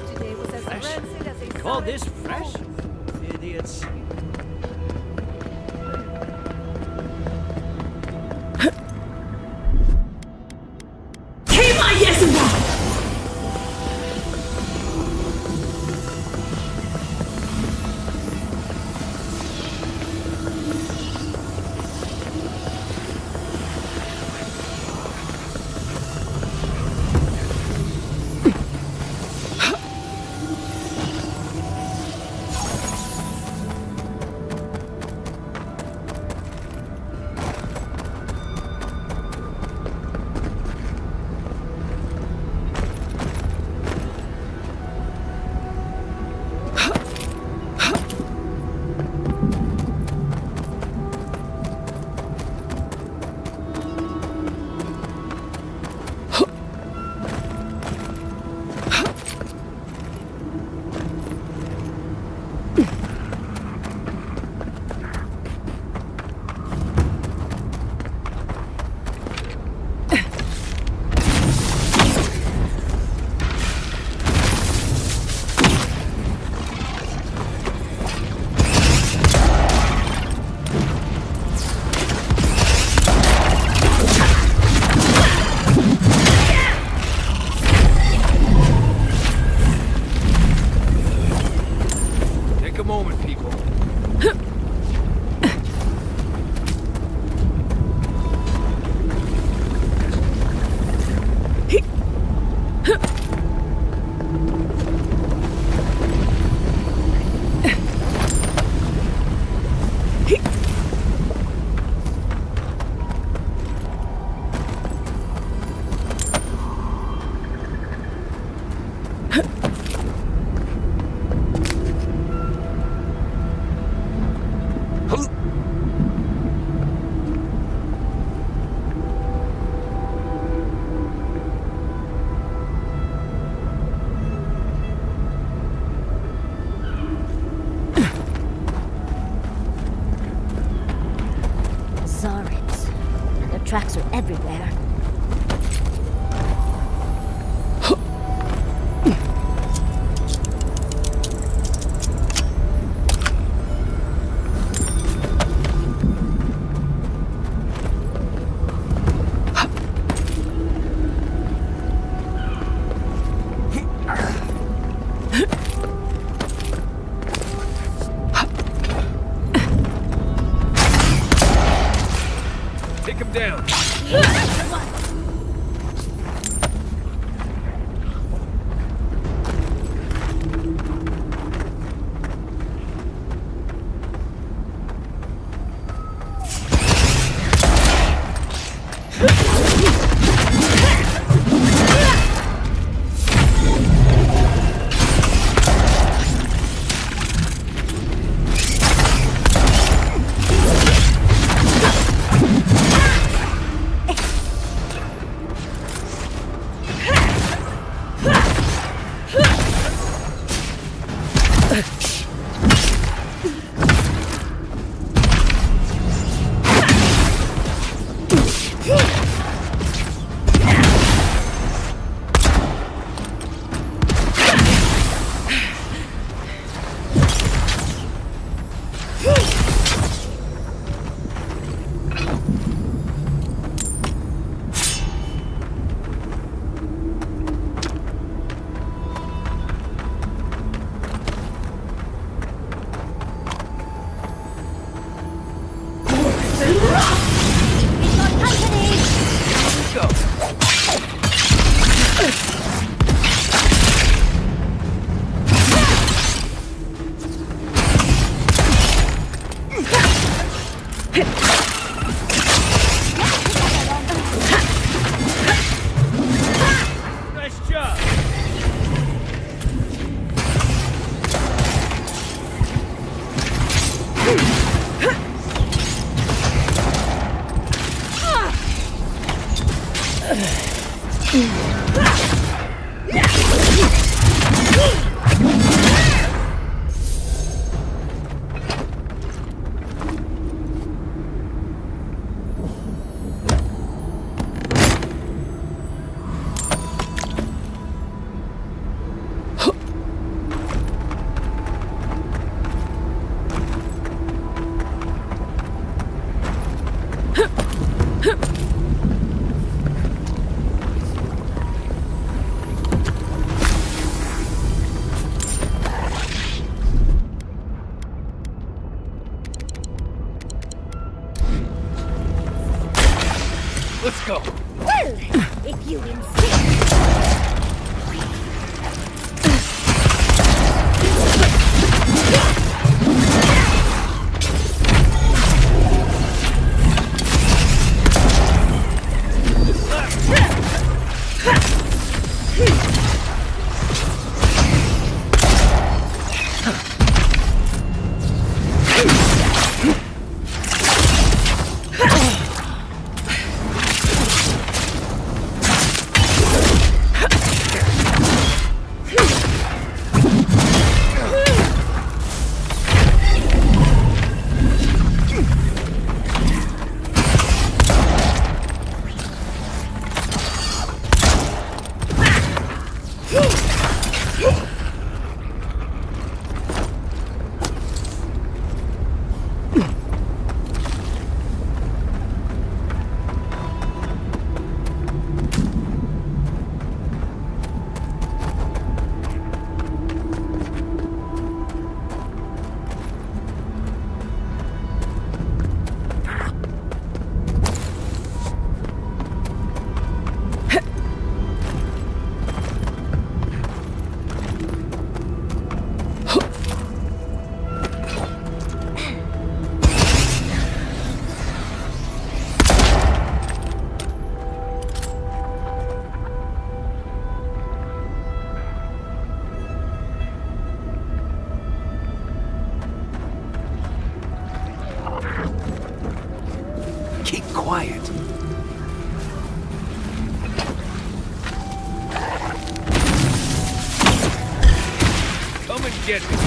Today was as rancid as a Call solid this fresh? Idiots. Zarips. And their tracks are everywhere. Take him down. Let's go. Well, if you insist. get me.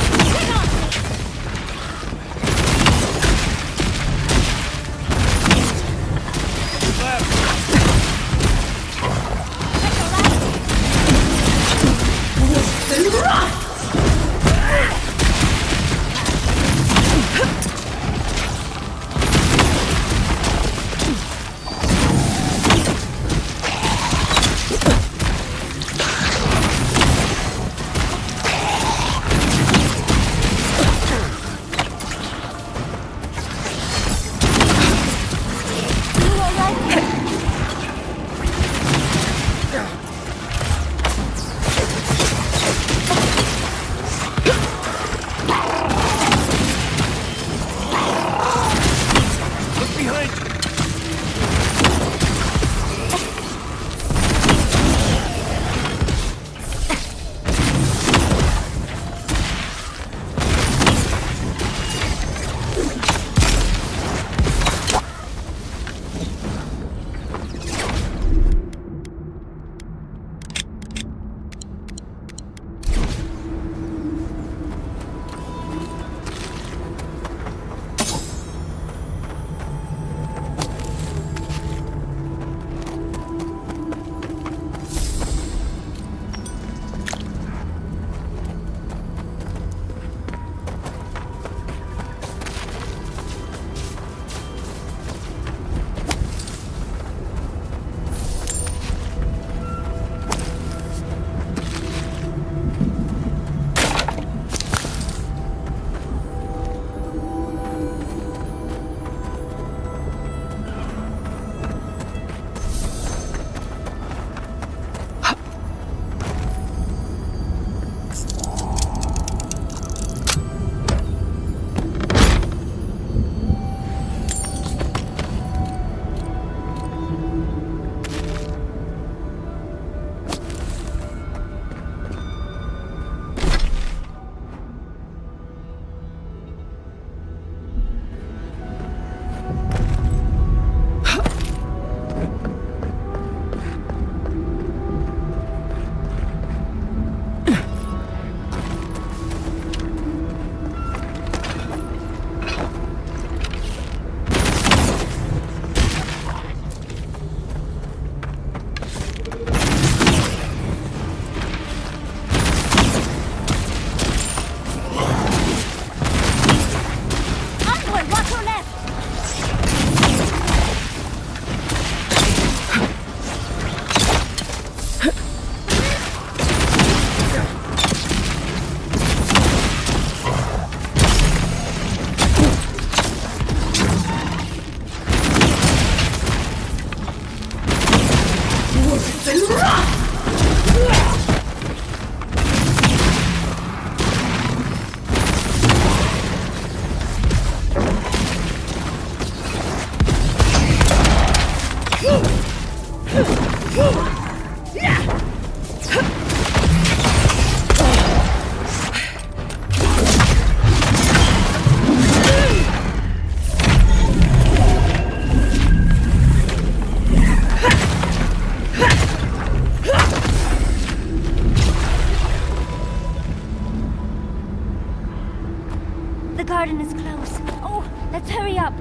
The garden is close. Oh, let's hurry up.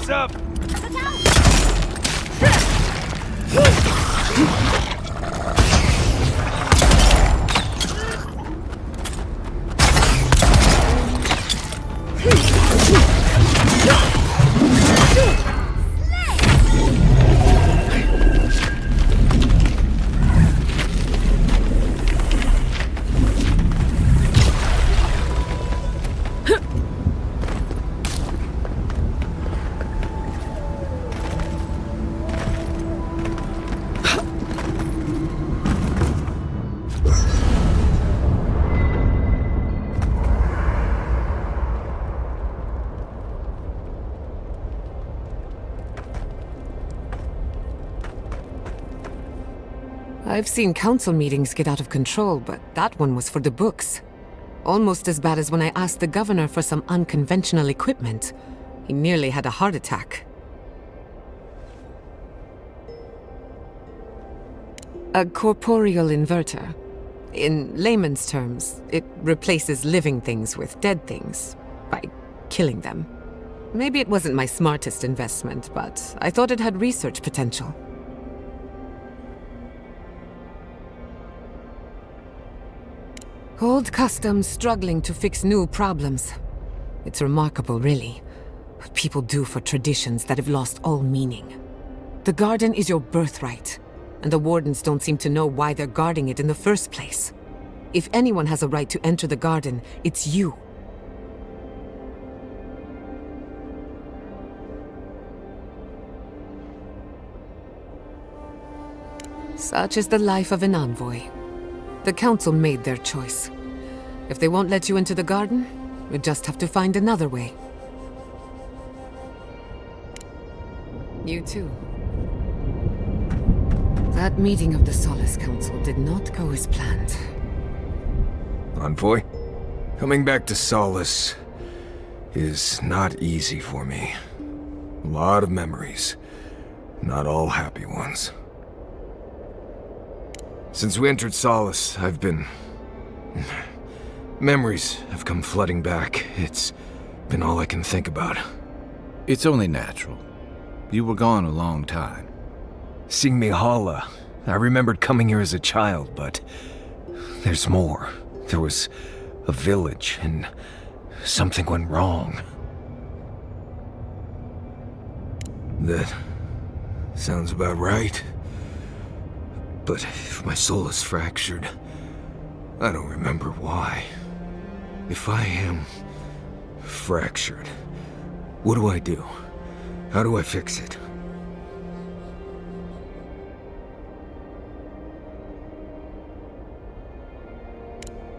Up! Look out! I've seen council meetings get out of control, but that one was for the books. Almost as bad as when I asked the governor for some unconventional equipment. He nearly had a heart attack. A corporeal inverter. In layman's terms, it replaces living things with dead things by killing them. Maybe it wasn't my smartest investment, but I thought it had research potential. Old customs struggling to fix new problems. It's remarkable, really, what people do for traditions that have lost all meaning. The garden is your birthright, and the wardens don't seem to know why they're guarding it in the first place. If anyone has a right to enter the garden, it's you. Such is the life of an envoy. The council made their choice. If they won't let you into the garden, we just have to find another way. You too. That meeting of the Solace Council did not go as planned. Envoy, coming back to Solace is not easy for me. A lot of memories, not all happy ones. Since we entered Solace, I've been... Memories have come flooding back. It's been all I can think about. It's only natural. You were gone a long time. Seeing Mihala, I remembered coming here as a child, but... there's more. There was a village, and something went wrong. That sounds about right. But if my soul is fractured, I don't remember why. If I am fractured, what do I do? How do I fix it?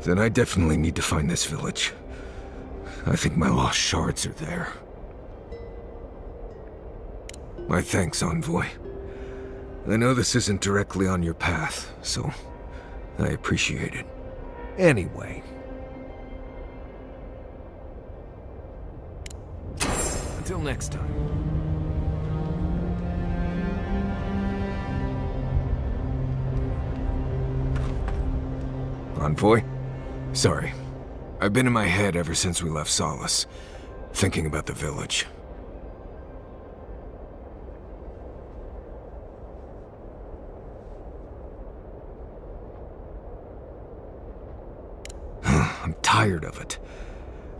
Then I definitely need to find this village. I think my lost shards are there. My thanks, Envoy. I know this isn't directly on your path, so I appreciate it. Anyway. Until next time. Envoy? Sorry. I've been in my head ever since we left Solace, thinking about the village. I'm tired of it.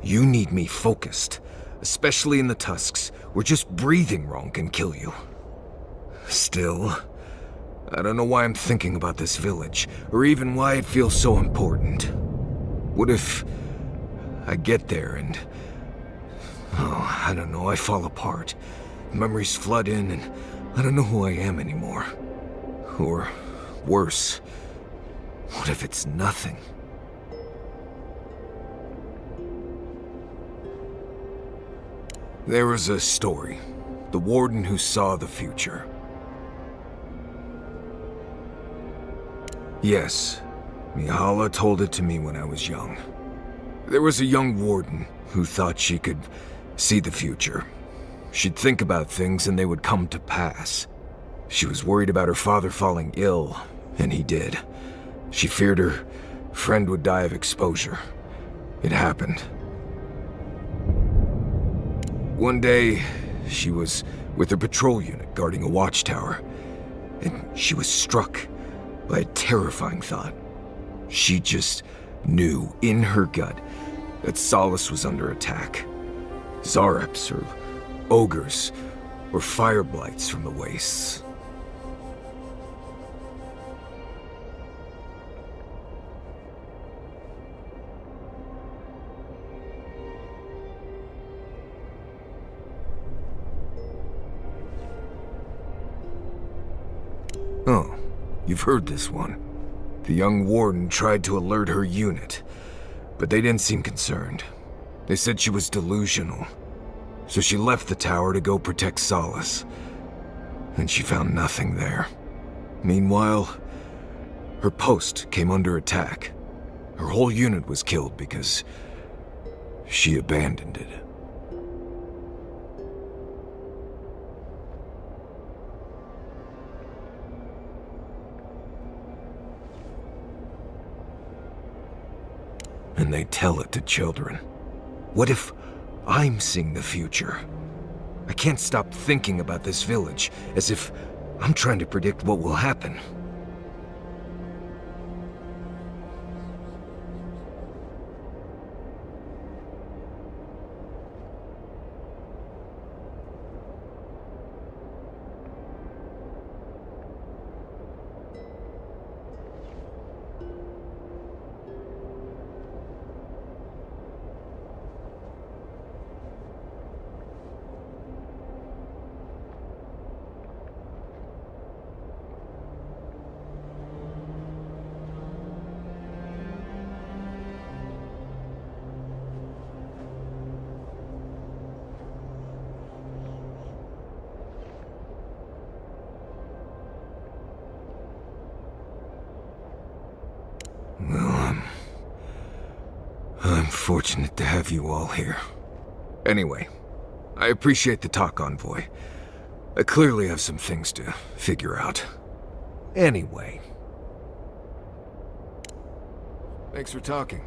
You need me focused, especially in the tusks, where just breathing wrong can kill you. Still, I don't know why I'm thinking about this village, or even why it feels so important. What if I get there and... oh, I don't know, I fall apart. Memories flood in and I don't know who I am anymore. Or worse, what if it's nothing? There was a story. The warden who saw the future. Yes, Mihala told it to me when I was young. There was a young warden who thought she could see the future. She'd think about things and they would come to pass. She was worried about her father falling ill, and he did. She feared her friend would die of exposure. It happened. One day, she was with her patrol unit guarding a watchtower, and she was struck by a terrifying thought. She just knew in her gut that Solace was under attack. Zareps, or ogres, or fire blights from the wastes. Oh, you've heard this one. The young warden tried to alert her unit, but they didn't seem concerned. They said she was delusional, so she left the tower to go protect Solace. And she found nothing there. Meanwhile, her post came under attack. Her whole unit was killed because she abandoned it. And they tell it to children. What if I'm seeing the future? I can't stop thinking about this village, as if I'm trying to predict what will happen. Well, I'm fortunate to have you all here. Anyway, I appreciate the talk, Envoy. I clearly have some things to figure out. Anyway. Thanks for talking.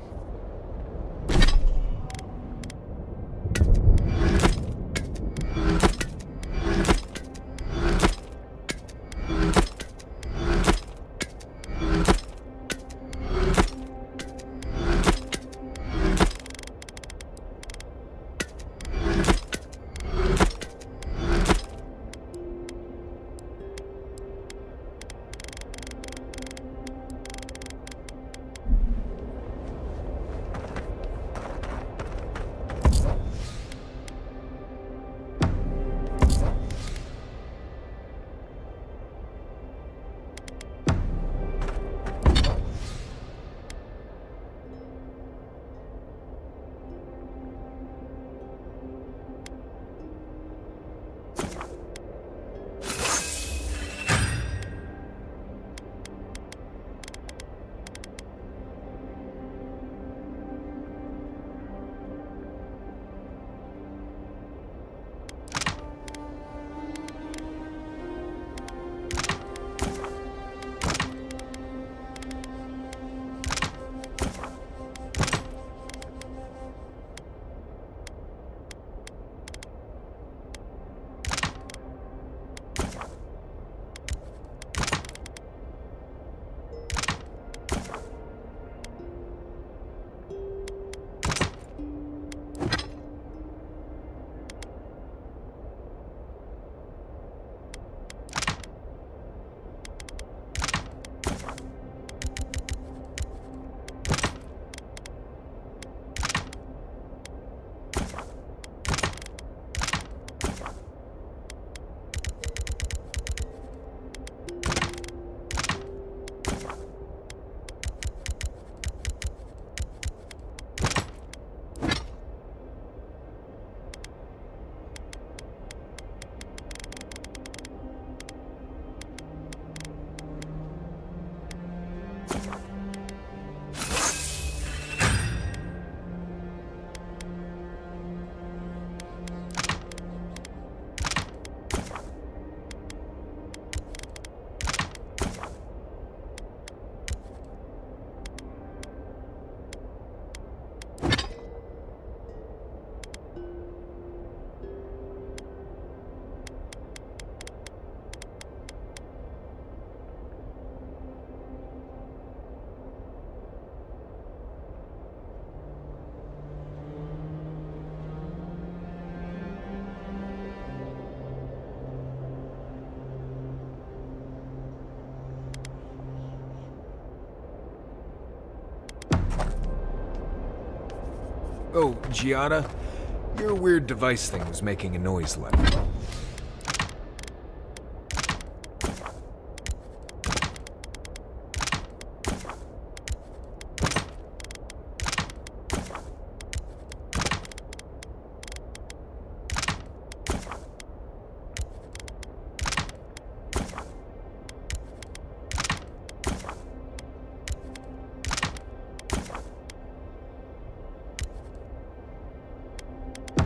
Oh, Giada, your weird device thing was making a noise left.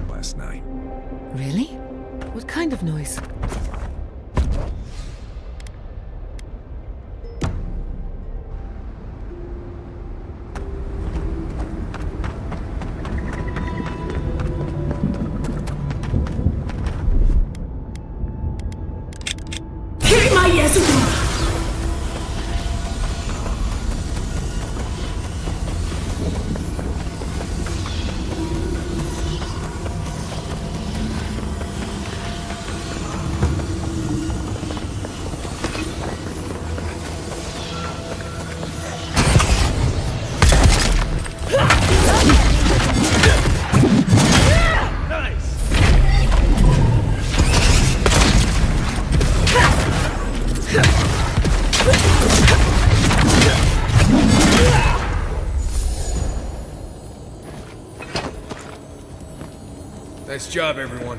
Last night. Really? What kind of noise? Nice job, everyone.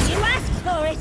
You asked for it!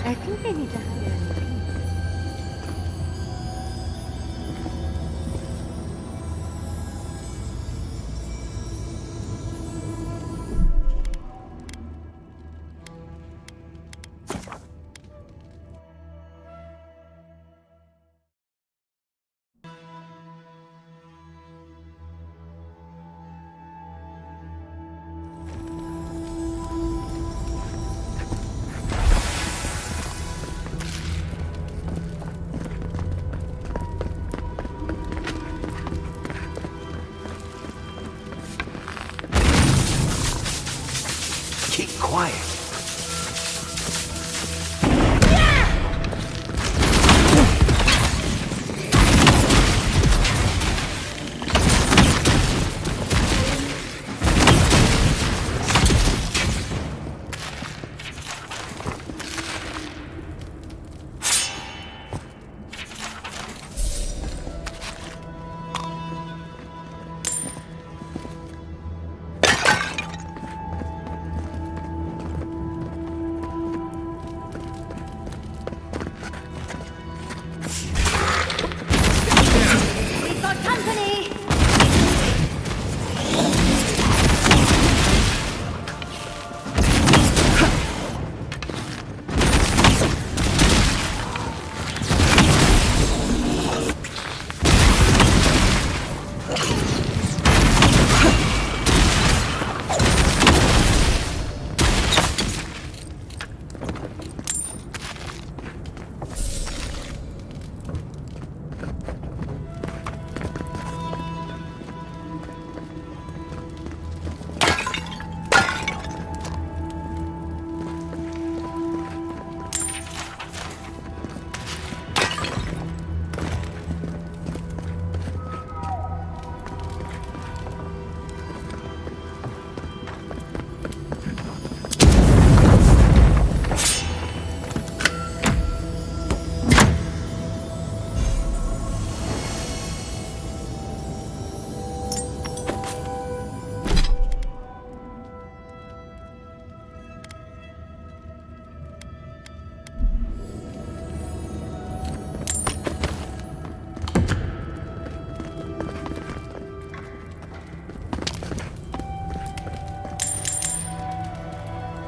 I think they need to hire a new cleaner. Keep quiet. We've got company!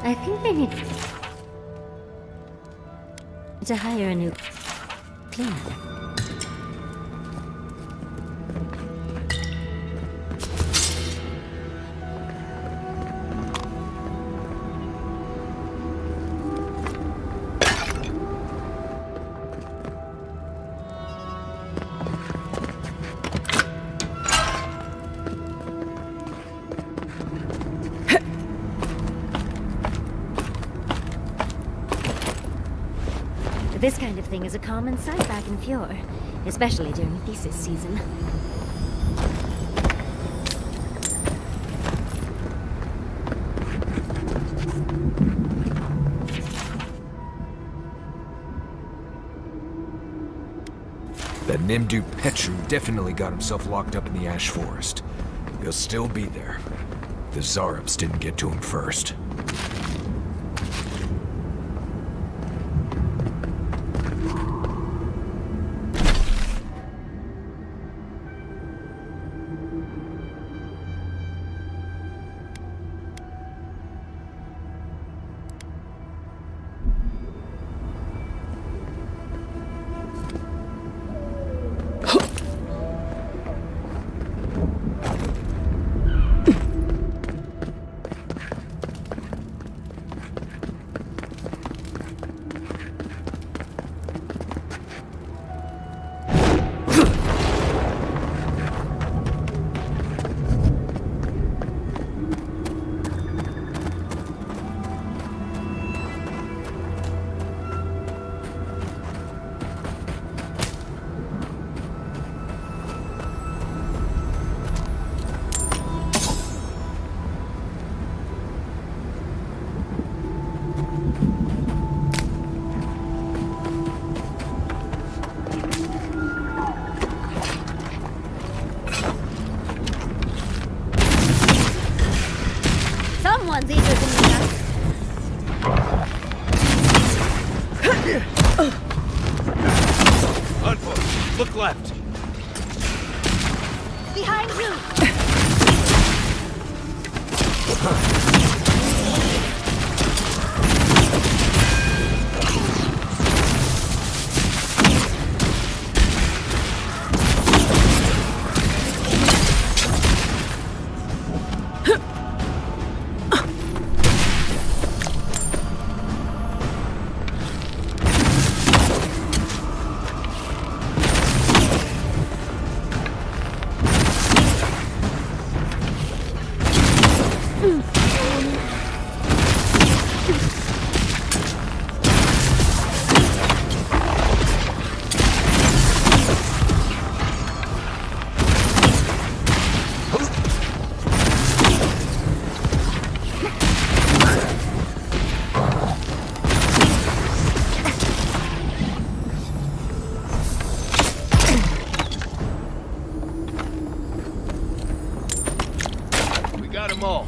I think they need to hire a new cleaner. This kind of thing is a common sight back in Fjord, especially during thesis season. That Nimdu Petru definitely got himself locked up in the Ash Forest. He'll still be there. The Zarups didn't get to him first. Someone's eager to meet us. Look left. Behind you! We got them all.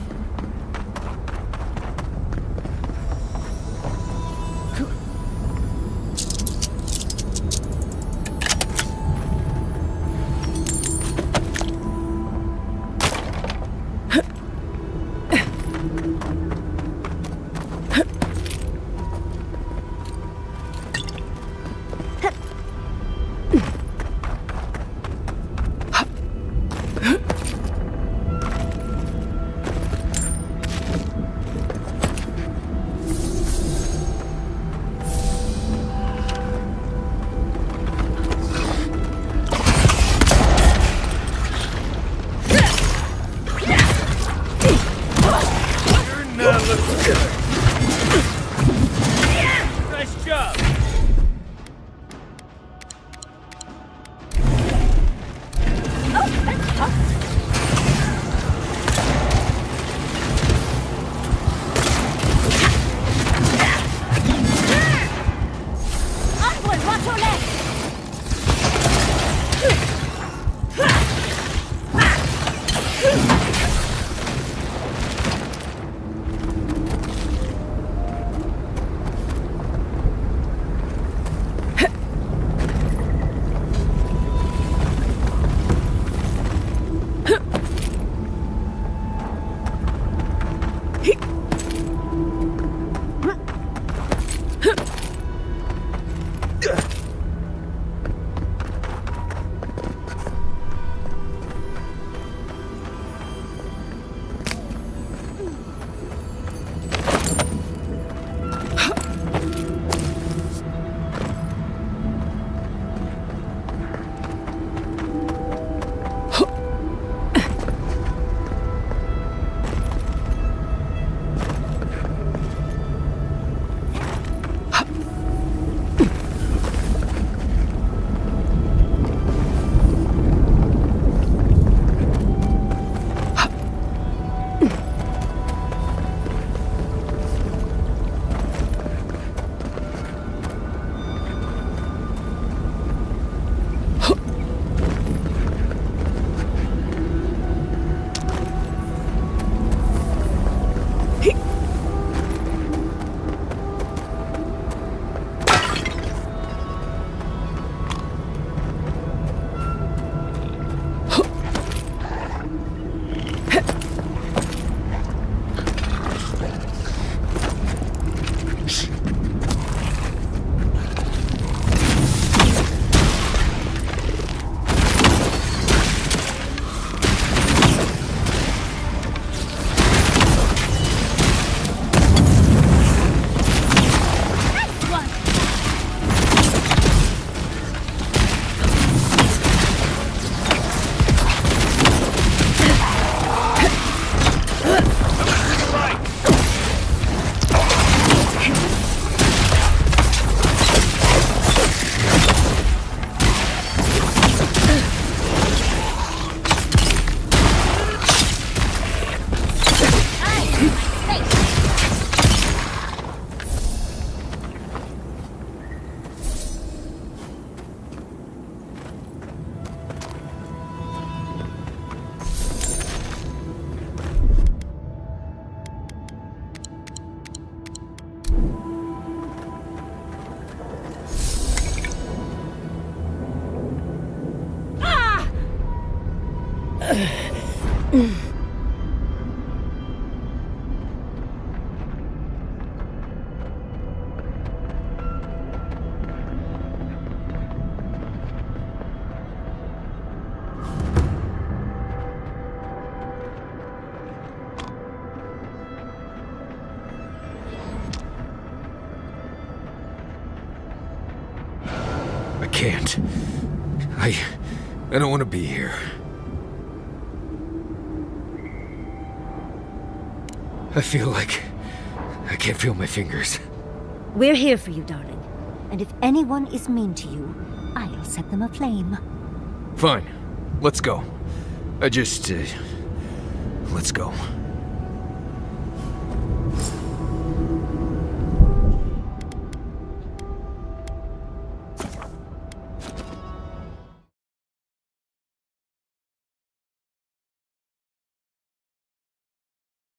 Nice job! Onward, watch your left! can't. I don't want to be here. I feel like I can't feel my fingers. We're here for you, darling. And if anyone is mean to you, I'll set them aflame. Fine. Let's go. Let's go.